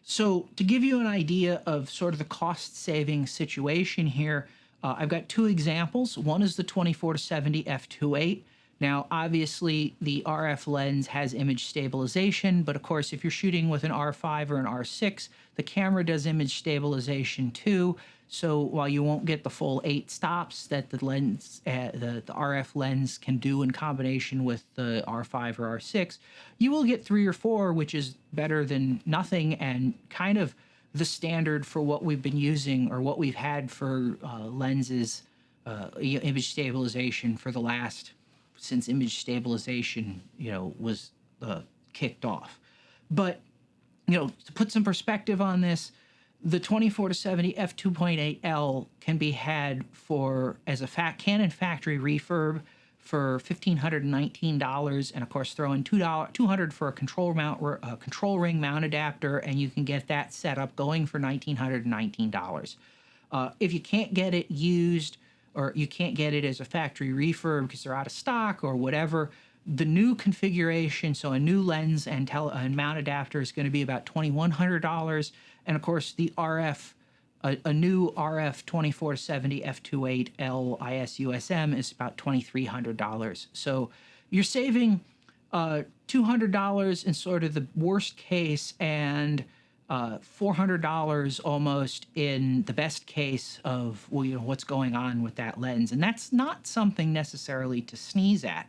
So to give you an idea of sort of the cost-saving situation here, I've got 2 examples. One is the 24 to 70 f2.8. Now, obviously, the RF lens has image stabilization, but of course, if you're shooting with an R5 or an R6, the camera does image stabilization too. So while you won't get the full 8 stops that the lens, the RF lens can do in combination with the R5 or R6, you will get 3 or 4, which is better than nothing and kind of the standard for what we've been using or what we've had for lenses, image stabilization for the last, since image stabilization, was kicked off. But, to put some perspective on this, the 24 to 70 f2.8L can be had as a Canon factory refurb for $1,519, and of course throw in $200 for a control ring mount adapter, and you can get that set up going for $1,919. If you can't get it used, or you can't get it as a factory refurb because they're out of stock or whatever, the new configuration, so a new lens and mount adapter, is going to be about $2,100, and of course the RF. A new RF 24-70 f2.8 LIS-USM is about $2,300. So you're saving $200 in sort of the worst case, and $400 almost in the best case of, well, you know, what's going on with that lens. And that's not something necessarily to sneeze at.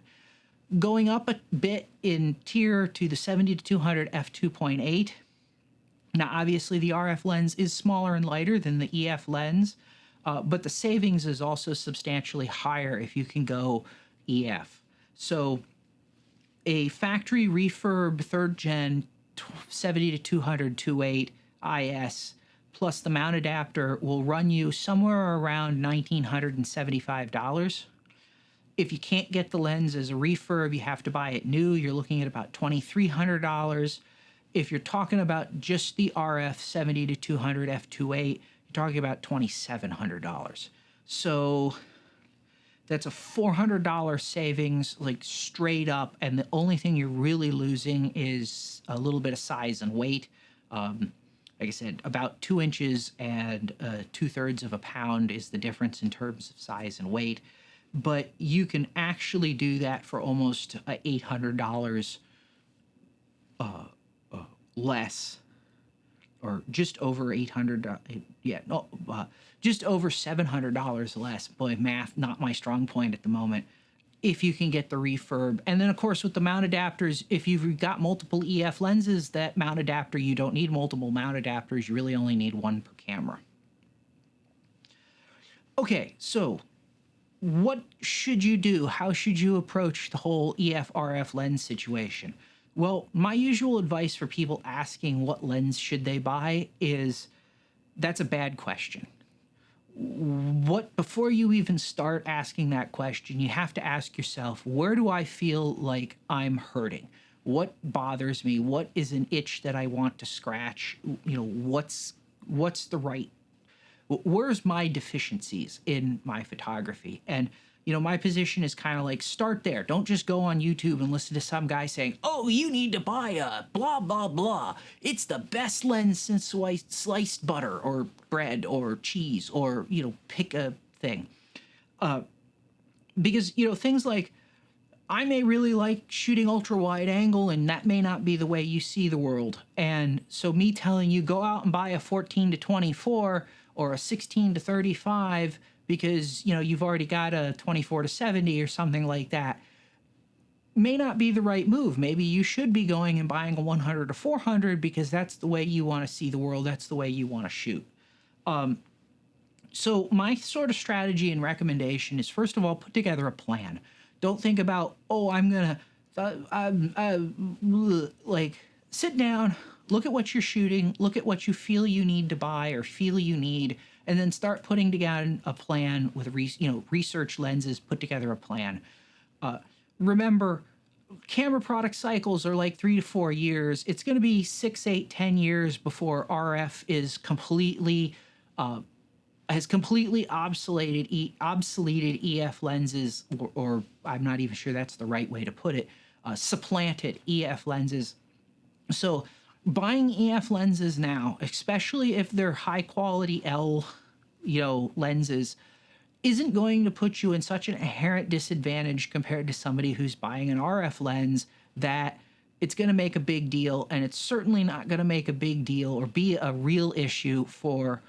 Going up a bit in tier to the 70-200 f2.8. Now, obviously, the RF lens is smaller and lighter than the EF lens, but the savings is also substantially higher if you can go EF. So a factory refurb 3rd gen 70-200 2.8 IS plus the mount adapter will run you somewhere around $1,975. If you can't get the lens as a refurb, you have to buy it new. You're looking at about $2,300. If you're talking about just the RF 70-200 f2.8, you're talking about $2,700. So that's a $400 savings, like straight up, and the only thing you're really losing is a little bit of size and weight. Like I said, about 2 inches and 2/3 of a pound is the difference in terms of size and weight. But you can actually do that for almost $800 less, or just over $800. Just over $700 less. Boy, math not my strong point at the moment. If you can get the refurb, and then of course with the mount adapters, if you've got multiple EF lenses, that mount adapter, you don't need multiple mount adapters. You really only need one per camera. Okay, so what should you do? How should you approach the whole EF RF lens situation? Well, my usual advice for people asking what lens should they buy is, that's a bad question. Before you even start asking that question, you have to ask yourself, where do I feel like I'm hurting? What bothers me? What is an itch that I want to scratch? You know, what's the right, where's my deficiencies in my photography? And you know, my position is kind of like, start there. Don't just go on YouTube and listen to some guy saying, oh, you need to buy a blah, blah, blah. It's the best lens since sliced butter or bread or cheese, or, you know, pick a thing. Because, you know, things like, I may really like shooting ultra wide angle, and that may not be the way you see the world. And so me telling you, go out and buy a 14-24 or a 16-35, because, you know, you've already got a 24-70 or something like that, may not be the right move. Maybe you should be going and buying a 100-400 because that's the way you want to see the world. That's the way you want to shoot. So my sort of strategy and recommendation is, first of all, put together a plan. Don't think about, oh, I'm going to, like, sit down, look at what you're shooting, look at what you feel you need to buy or feel you need, and then start putting together a plan with, research lenses, put together a plan. Remember, camera product cycles are like 3 to 4 years. It's going to be 6, 8, 10 years before RF is completely, has completely obsoleted EF lenses, or I'm not even sure that's the right way to put it, supplanted EF lenses. So buying EF lenses now, especially if they're high quality L, lenses, isn't going to put you in such an inherent disadvantage compared to somebody who's buying an RF lens that it's going to make a big deal, and it's certainly not going to make a big deal or be a real issue for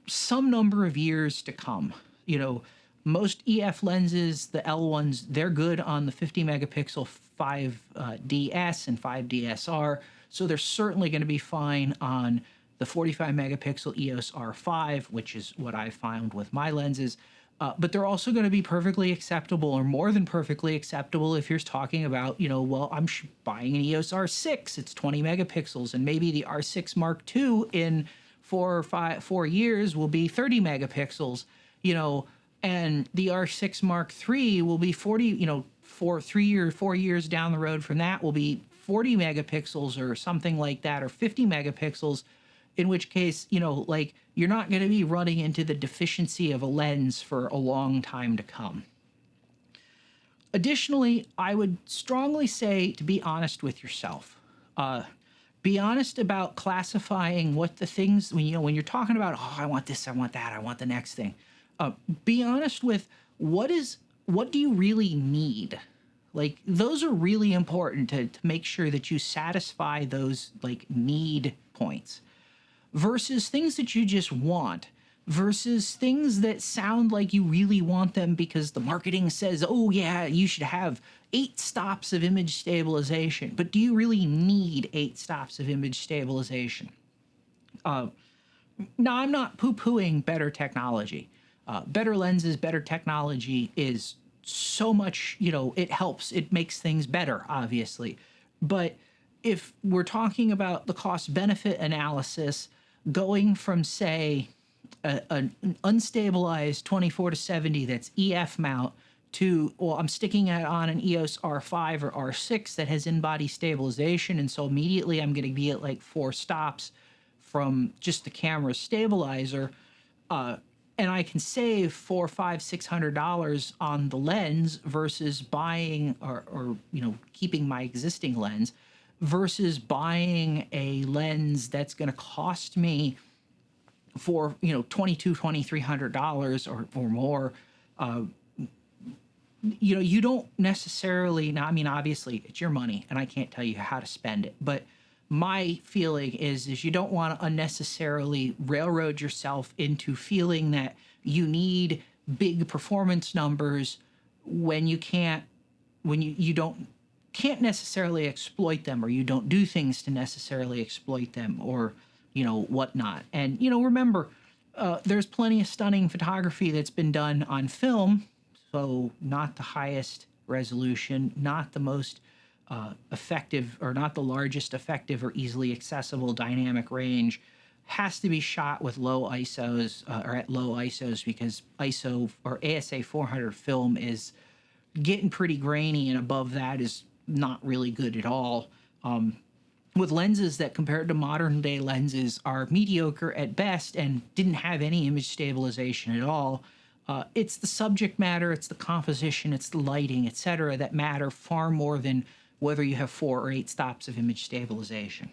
some number of years to come. Most EF lenses, the L ones, they're good on the 50 megapixel 5DS and 5DS R, so they're certainly going to be fine on the 45 megapixel EOS R5, which is what I found with my lenses. But they're also going to be perfectly acceptable, or more than perfectly acceptable, if you're talking about, well, I'm buying an EOS R6, it's 20 megapixels, and maybe the R6 Mark II in 4 years will be 30 megapixels. And the R6 Mark III will be 40, you know, 4 years down the road from that will be 40 megapixels or something like that, or 50 megapixels, in which case, you know, like you're not going to be running into the deficiency of a lens for a long time to come. Additionally, I would strongly say to be honest with yourself. Be honest about classifying what the things, when, you know, when you're talking about, oh, I want this, I want that, I want the next thing. Be honest with what do you really need? Like, those are really important to make sure that you satisfy those like need points versus things that you just want, versus things that sound like you really want them because the marketing says, oh yeah, you should have 8 stops of image stabilization. But do you really need 8 stops of image stabilization? Now, I'm not poo-pooing better technology. Better lenses, better technology is so much, you know, it helps. It makes things better, obviously. But if we're talking about the cost-benefit analysis, going from, say, an unstabilized 24 to 70 that's EF mount to, well, I'm sticking it on an EOS R5 or R6 that has in-body stabilization, and so immediately I'm going to be at like 4 stops from just the camera stabilizer, and I can save $400, $500, $600 on the lens versus buying or you know, keeping my existing lens, versus buying a lens that's going to cost me for, you know, $2,200, $2,300 or more. You know, you don't necessarily, now, I mean, obviously it's your money and I can't tell you how to spend it, but my feeling is you don't want to unnecessarily railroad yourself into feeling that you need big performance numbers when you can't, when you can't necessarily exploit them, or you don't do things to necessarily exploit them, or, you know, whatnot. And, you know, remember, there's plenty of stunning photography that's been done on film, so not the highest resolution, not the most effective, or not the largest effective or easily accessible dynamic range, has to be shot with low ISOs, or at low ISOs, because ISO or ASA 400 film is getting pretty grainy, and above that is not really good at all. With lenses that, compared to modern day lenses, are mediocre at best and didn't have any image stabilization at all. It's the subject matter, it's the composition, it's the lighting, etc., that matter far more than whether you have 4 or 8 stops of image stabilization.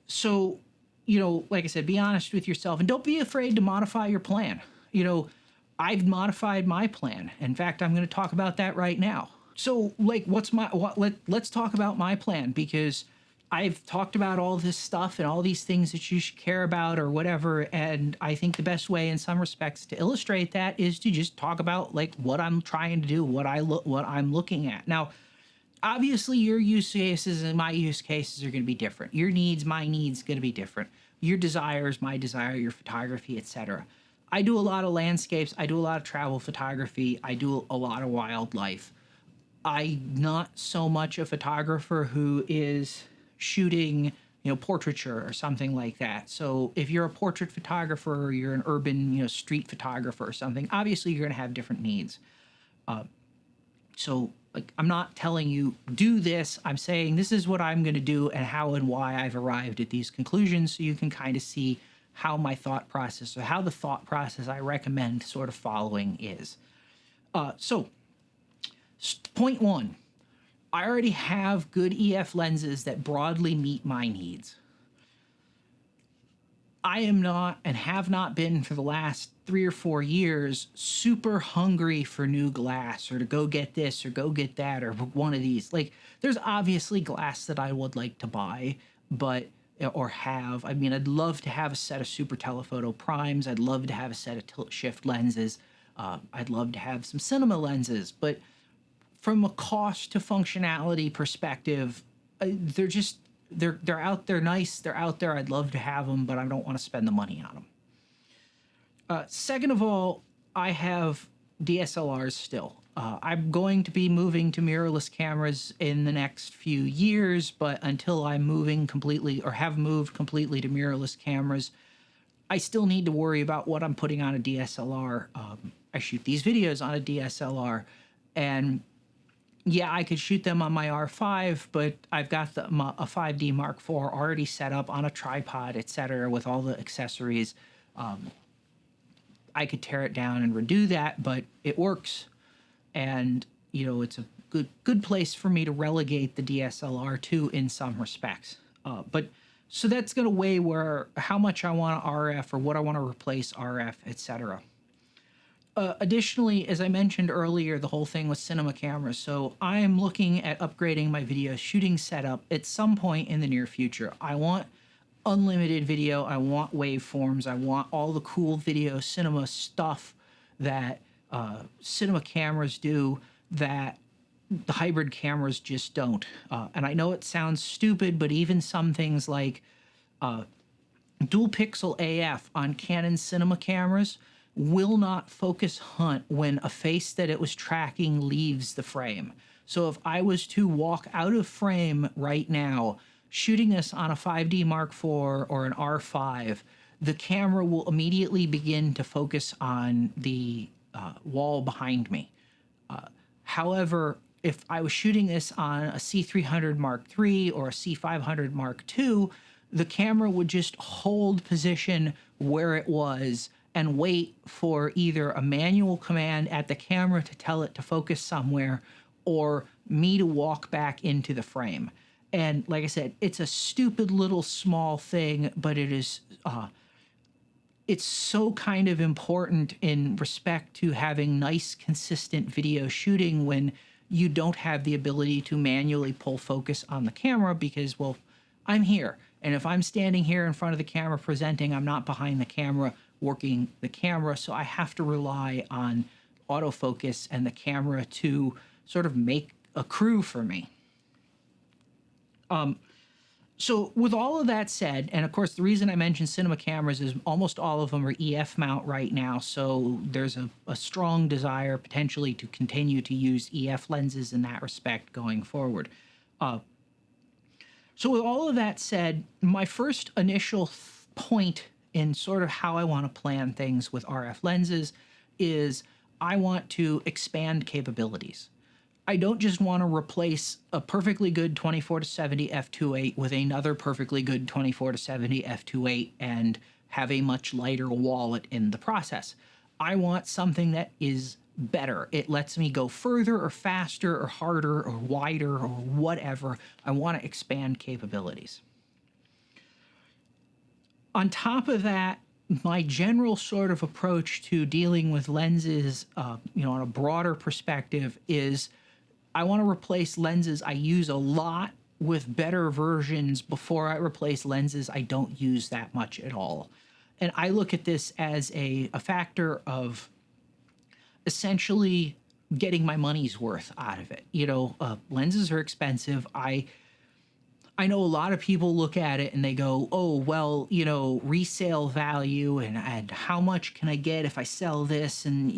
So, you know, like I said, be honest with yourself and don't be afraid to modify your plan. You know, I've modified my plan. In fact, I'm going to talk about that right now. So, like, let's talk about my plan, because I've talked about all this stuff and all these things that you should care about or whatever, and I think the best way in some respects to illustrate that is to just talk about like what I'm trying to do, what I'm looking at. Now, obviously your use cases and my use cases are going to be different. Your needs, my needs, going to be different. Your desires, my desire, your photography, etc. I do a lot of landscapes, I do a lot of travel photography, I do a lot of wildlife. I'm not so much a photographer who is shooting, you know, portraiture or something like that. So if you're a portrait photographer or you're an urban, you know, street photographer or something, obviously you're going to have different needs. So like, I'm not telling you do this. I'm saying this is what I'm going to do and how and why I've arrived at these conclusions, so you can kind of see how my thought process, or how the thought process I recommend sort of following is. So point 1. I already have good EF lenses that broadly meet my needs. I am not, and have not been for the last 3 or 4 years, super hungry for new glass, or to go get this or go get that or one of these. Like, there's obviously glass that I would like to buy, but, or have. I mean, I'd love to have a set of super telephoto primes. I'd love to have a set of tilt shift lenses. I'd love to have some cinema lenses, but from a cost to functionality perspective, they're out there nice, they're out there, I'd love to have them, but I don't want to spend the money on them. Second of all, I have DSLRs still. I'm going to be moving to mirrorless cameras in the next few years, but until I'm moving completely, or have moved completely to mirrorless cameras, I still need to worry about what I'm putting on a DSLR. I shoot these videos on a DSLR, and yeah, I could shoot them on my R5, but I've got a 5D Mark IV already set up on a tripod, etc., with all the accessories. I could tear it down and redo that, but it works, and it's a good place for me to relegate the DSLR to in some respects. But so that's going to weigh how much I want RF or what I want to replace RF, etc. Additionally, as I mentioned earlier, the whole thing with cinema cameras. So I am looking at upgrading my video shooting setup at some point in the near future. I want unlimited video. I want waveforms. I want all the cool video cinema stuff that cinema cameras do that the hybrid cameras just don't. And I know it sounds stupid, but even some things like dual pixel AF on Canon cinema cameras will not focus hunt when a face that it was tracking leaves the frame. So if I was to walk out of frame right now, shooting this on a 5D Mark IV or an R5, the camera will immediately begin to focus on the wall behind me. However, if I was shooting this on a C300 Mark III or a C500 Mark II, the camera would just hold position where it was and wait for either a manual command at the camera to tell it to focus somewhere or me to walk back into the frame. And like I said, it's a stupid little small thing, but it is it's so kind of important in respect to having nice, consistent video shooting when you don't have the ability to manually pull focus on the camera because, well, I'm here. And if I'm standing here in front of the camera presenting, I'm not behind the camera working the camera. So I have to rely on autofocus and the camera to sort of make a crew for me. So with all of that said, and of course, the reason I mentioned cinema cameras is almost all of them are EF mount right now. So there's a strong desire potentially to continue to use EF lenses in that respect going forward. So with all of that said, my first initial point in sort of how I want to plan things with RF lenses is I want to expand capabilities. I don't just want to replace a perfectly good 24-70 f2.8 with another perfectly good 24-70 f2.8 and have a much lighter wallet in the process. I want something that is better. It lets me go further or faster or harder or wider or whatever. I want to expand capabilities. On top of that, my general sort of approach to dealing with lenses, on a broader perspective is I want to replace lenses I use a lot with better versions before I replace lenses I don't use that much at all. And I look at this as a factor of essentially getting my money's worth out of it. Lenses are expensive. I know a lot of people look at it and they go, oh, well, resale value and how much can I get if I sell this and,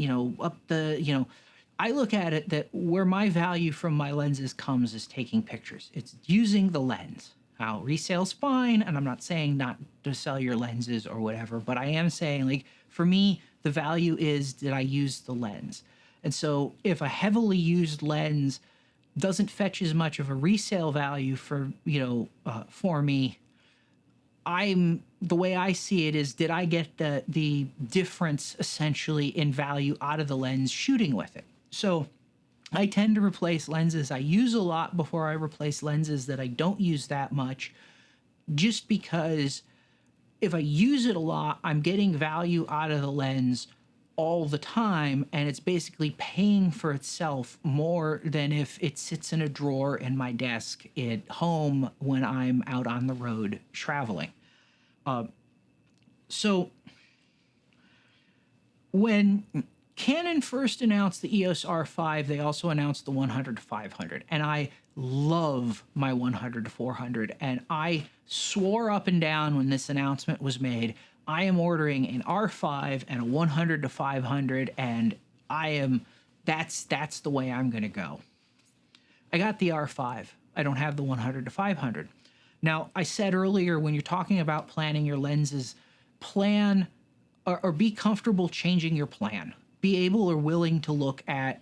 I look at it that where my value from my lenses comes is taking pictures. It's using the lens. Now, resale's fine, and I'm not saying not to sell your lenses or whatever, but I am saying, like, for me, the value is that I use the lens. And so if a heavily used lens doesn't fetch as much of a resale value for me, the way I see it is, did I get the difference essentially in value out of the lens shooting with it? So I tend to replace lenses I use a lot before I replace lenses that I don't use that much, just because if I use it a lot, I'm getting value out of the lens all the time, and it's basically paying for itself more than if it sits in a drawer in my desk at home when I'm out on the road traveling. So when Canon first announced the EOS R5, they also announced the 100-500, and I love my 100-400, and I swore up and down when this announcement was made, I am ordering an R5 and a 100-500, and that's the way I'm going to go. I got the R5. I don't have the 100-500. Now, I said earlier, when you're talking about planning your lenses, plan or be comfortable changing your plan. Be able or willing to look at,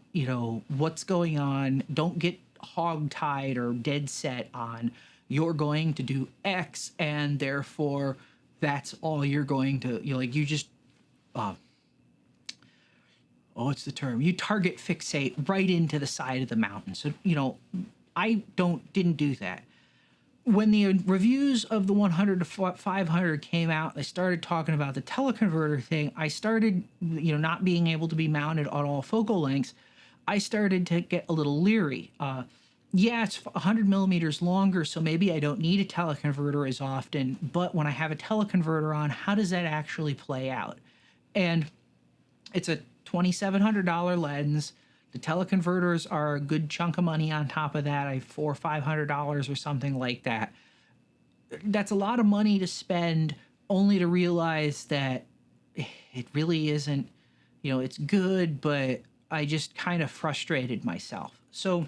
what's going on. Don't get hog-tied or dead set on you're going to do X and therefore that's all you're going to, you just, what's the term? You target fixate right into the side of the mountain. So, I didn't do that. When the reviews of the 100 to 500 came out, I started talking about the teleconverter thing. I started, not being able to be mounted on all focal lengths. I started to get a little leery. Yeah, it's 100 millimeters longer, so maybe I don't need a teleconverter as often. But when I have a teleconverter on, how does that actually play out? And it's a $2,700 lens. The teleconverters are a good chunk of money on top of that. I have $400 or $500 or something like that. That's a lot of money to spend only to realize that it really isn't, it's good, but I just kind of frustrated myself. So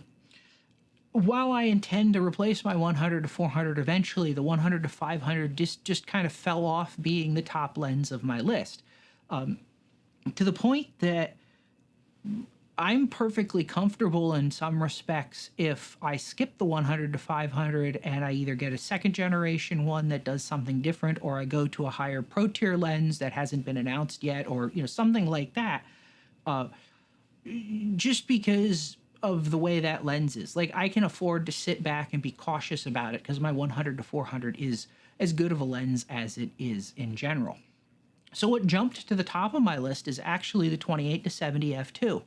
while I intend to replace my 100 to 400 eventually, the 100 to 500 just kind of fell off being the top lens of my list. To the point that I'm perfectly comfortable in some respects if I skip the 100 to 500 and I either get a second generation one that does something different, or I go to a higher pro tier lens that hasn't been announced yet, or something like that, just because of the way that lens is. Like, I can afford to sit back and be cautious about it because my 100 to 400 is as good of a lens as it is in general. So what jumped to the top of my list is actually the 28 to 70 f2.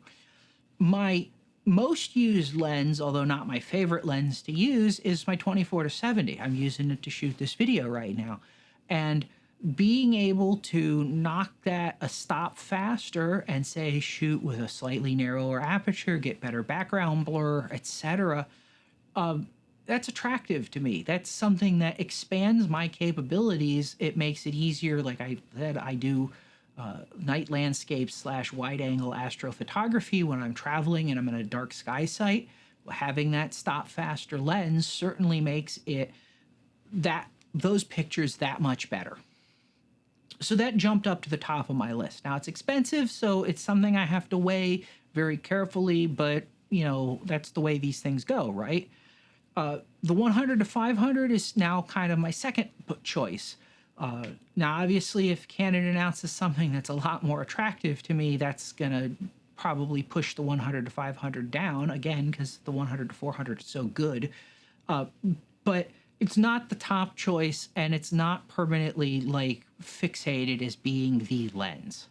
My most used lens, although not my favorite lens to use, is my 24 to 70. I'm using it to shoot this video right now. And being able to knock that a stop faster and say shoot with a slightly narrower aperture, get better background blur, etc., that's attractive to me. That's something that expands my capabilities. It makes it easier. Like I said, I do night landscapes / wide angle astrophotography when I'm traveling and I'm in a dark sky site. Having that stop faster lens certainly makes those pictures that much better. So that jumped up to the top of my list. Now it's expensive, so it's something I have to weigh very carefully, but that's the way these things go, right? The 100 to 500 is now kind of my second choice. Now, obviously, if Canon announces something that's a lot more attractive to me, that's going to probably push the 100 to 500 down, again, because the 100 to 400 is so good. But it's not the top choice, and it's not permanently, fixated as being the lens.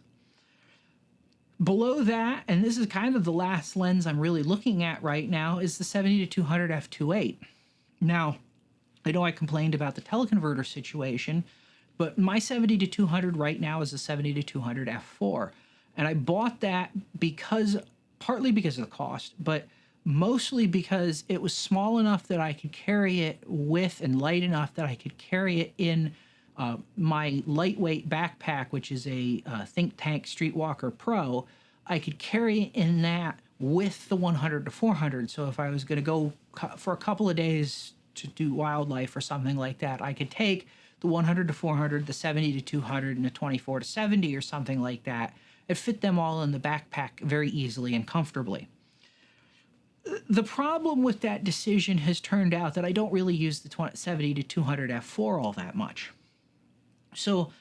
Below that, and this is kind of the last lens I'm really looking at right now, is the 70 to 200 f2.8. Now, I know I complained about the teleconverter situation, but my 70 to 200 right now is a 70 to 200 f4. And I bought that partly because of the cost, but mostly because it was small enough that I could carry it with, and light enough that I could carry it in my lightweight backpack, which is a Think Tank Streetwalker Pro. I could carry it in that with the 100 to 400. So if I was going to go for a couple of days to do wildlife or something like that, I could take the 100 to 400, the 70 to 200, and the 24 to 70 or something like that, and fit them all in the backpack very easily and comfortably. The problem with that decision has turned out that I don't really use the 70 to 200 f4 all that much. So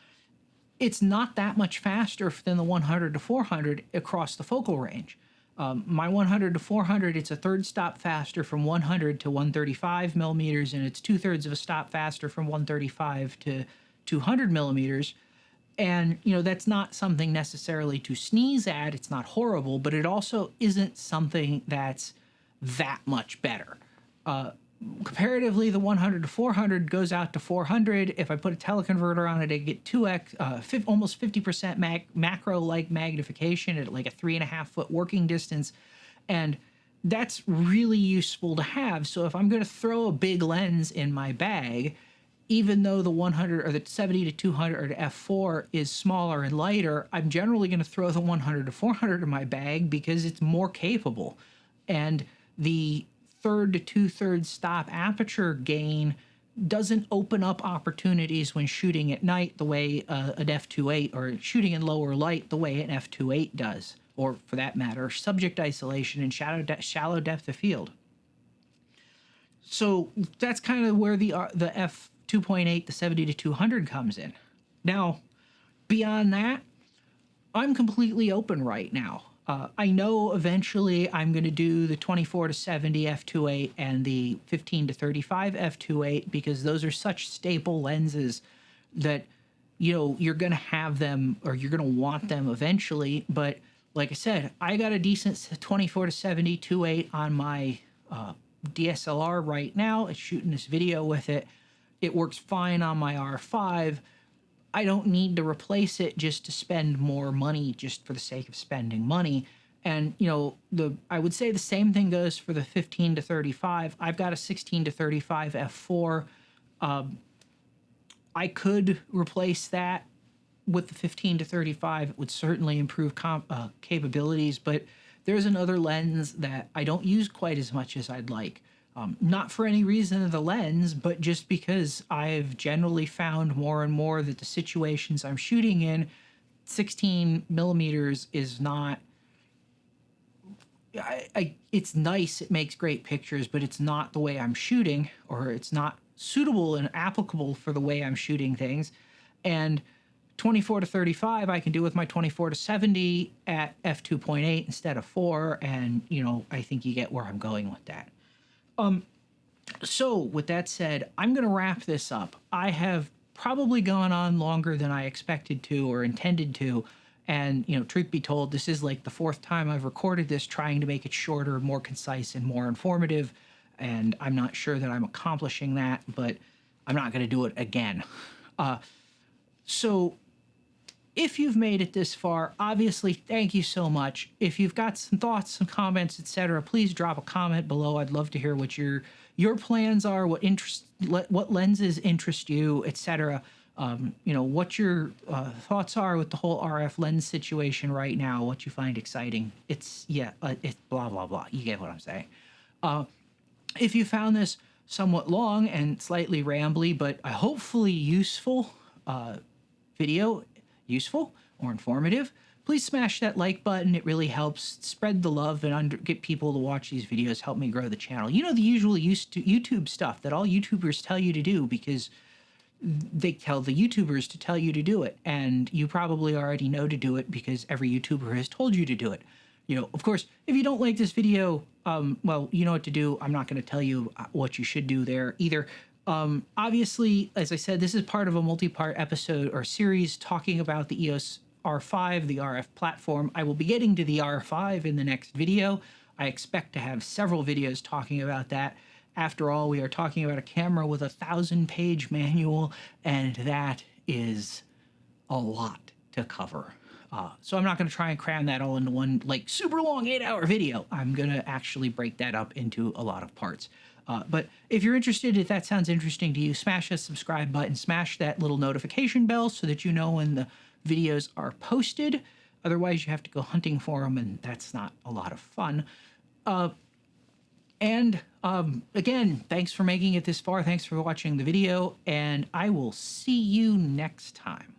it's not that much faster than the 100 to 400 across the focal range. My 100 to 400, it's a third stop faster from 100 to 135 millimeters, and it's 2/3 of a stop faster from 135 to 200 millimeters. And, that's not something necessarily to sneeze at. It's not horrible, but it also isn't something that's that much better. Comparatively, the 100 to 400 goes out to 400. If I put a teleconverter on it, I get 2x, almost 50% macro-like magnification at like a 3.5-foot working distance. And that's really useful to have. So if I'm going to throw a big lens in my bag, even though the 100 or the 70 to 200 f4 is smaller and lighter, I'm generally going to throw the 100 to 400 in my bag because it's more capable. And the 1/3 to 2/3 stop aperture gain doesn't open up opportunities when shooting at night the way an f2.8, or shooting in lower light the way an f2.8 does, or for that matter, subject isolation and shallow depth of field. So that's kind of where the f2.8, the 70 to 200 comes in. Now, beyond that, I'm completely open right now. I know eventually I'm going to do the 24 to 70 f2.8 and the 15 to 35 f2.8 because those are such staple lenses that, you know, you're going to have them, or you're going to want them eventually. But like I said, I got a decent 24 to 70 2.8 on my DSLR right now. It's shooting this video with it. It works fine on my R5. I don't need to replace it just to spend more money just for the sake of spending money. And, you know, I would say the same thing goes for the 15 to 35. I've got a 16 to 35 f4. I could replace that with the 15 to 35. It would certainly improve capabilities, but there's another lens that I don't use quite as much as I'd like. Not for any reason of the lens, but just because I've generally found more and more that the situations I'm shooting in, 16 millimeters is not... it's nice, it makes great pictures, but it's not the way I'm shooting, or it's not suitable and applicable for the way I'm shooting things. And 24 to 35, I can do with my 24 to 70 at f2.8 instead of 4, and, you know, I think you get where I'm going with that. So with that said, I'm going to wrap this up. I have probably gone on longer than I expected to or intended to. And, you know, truth be told, this is like the 4th time I've recorded this, trying to make it shorter, more concise, and more informative. And I'm not sure that I'm accomplishing that, but I'm not going to do it again. So if you've made it this far, obviously, thank you so much. If you've got some thoughts, some comments, etc., please drop a comment below. I'd love to hear what your plans are, what lenses interest you, etc. You know, what your thoughts are with the whole RF lens situation right now, what you find exciting. It's blah, blah, blah. You get what I'm saying. If you found this somewhat long and slightly rambly, but hopefully useful video, useful or informative, please smash that like button. It really helps spread the love and get people to watch these videos, help me grow the channel. You know, the usual YouTube stuff that all YouTubers tell you to do because they tell the YouTubers to tell you to do it. And you probably already know to do it because every YouTuber has told you to do it. You know, of course, if you don't like this video, well, you know what to do. I'm not going to tell you what you should do there either. Obviously, as I said, this is part of a multi-part episode or series talking about the EOS R5, the RF platform. I will be getting to the R5 in the next video. I expect to have several videos talking about that. After all, we are talking about a camera with a 1,000-page manual, and that is a lot to cover. So I'm not going to try and cram that all into one, like, super long 8-hour video. I'm going to actually break that up into a lot of parts. But if you're interested, if that sounds interesting to you, smash that subscribe button, smash that little notification bell so that you know when the videos are posted. Otherwise, you have to go hunting for them, and that's not a lot of fun. Again, thanks for making it this far. Thanks for watching the video, and I will see you next time.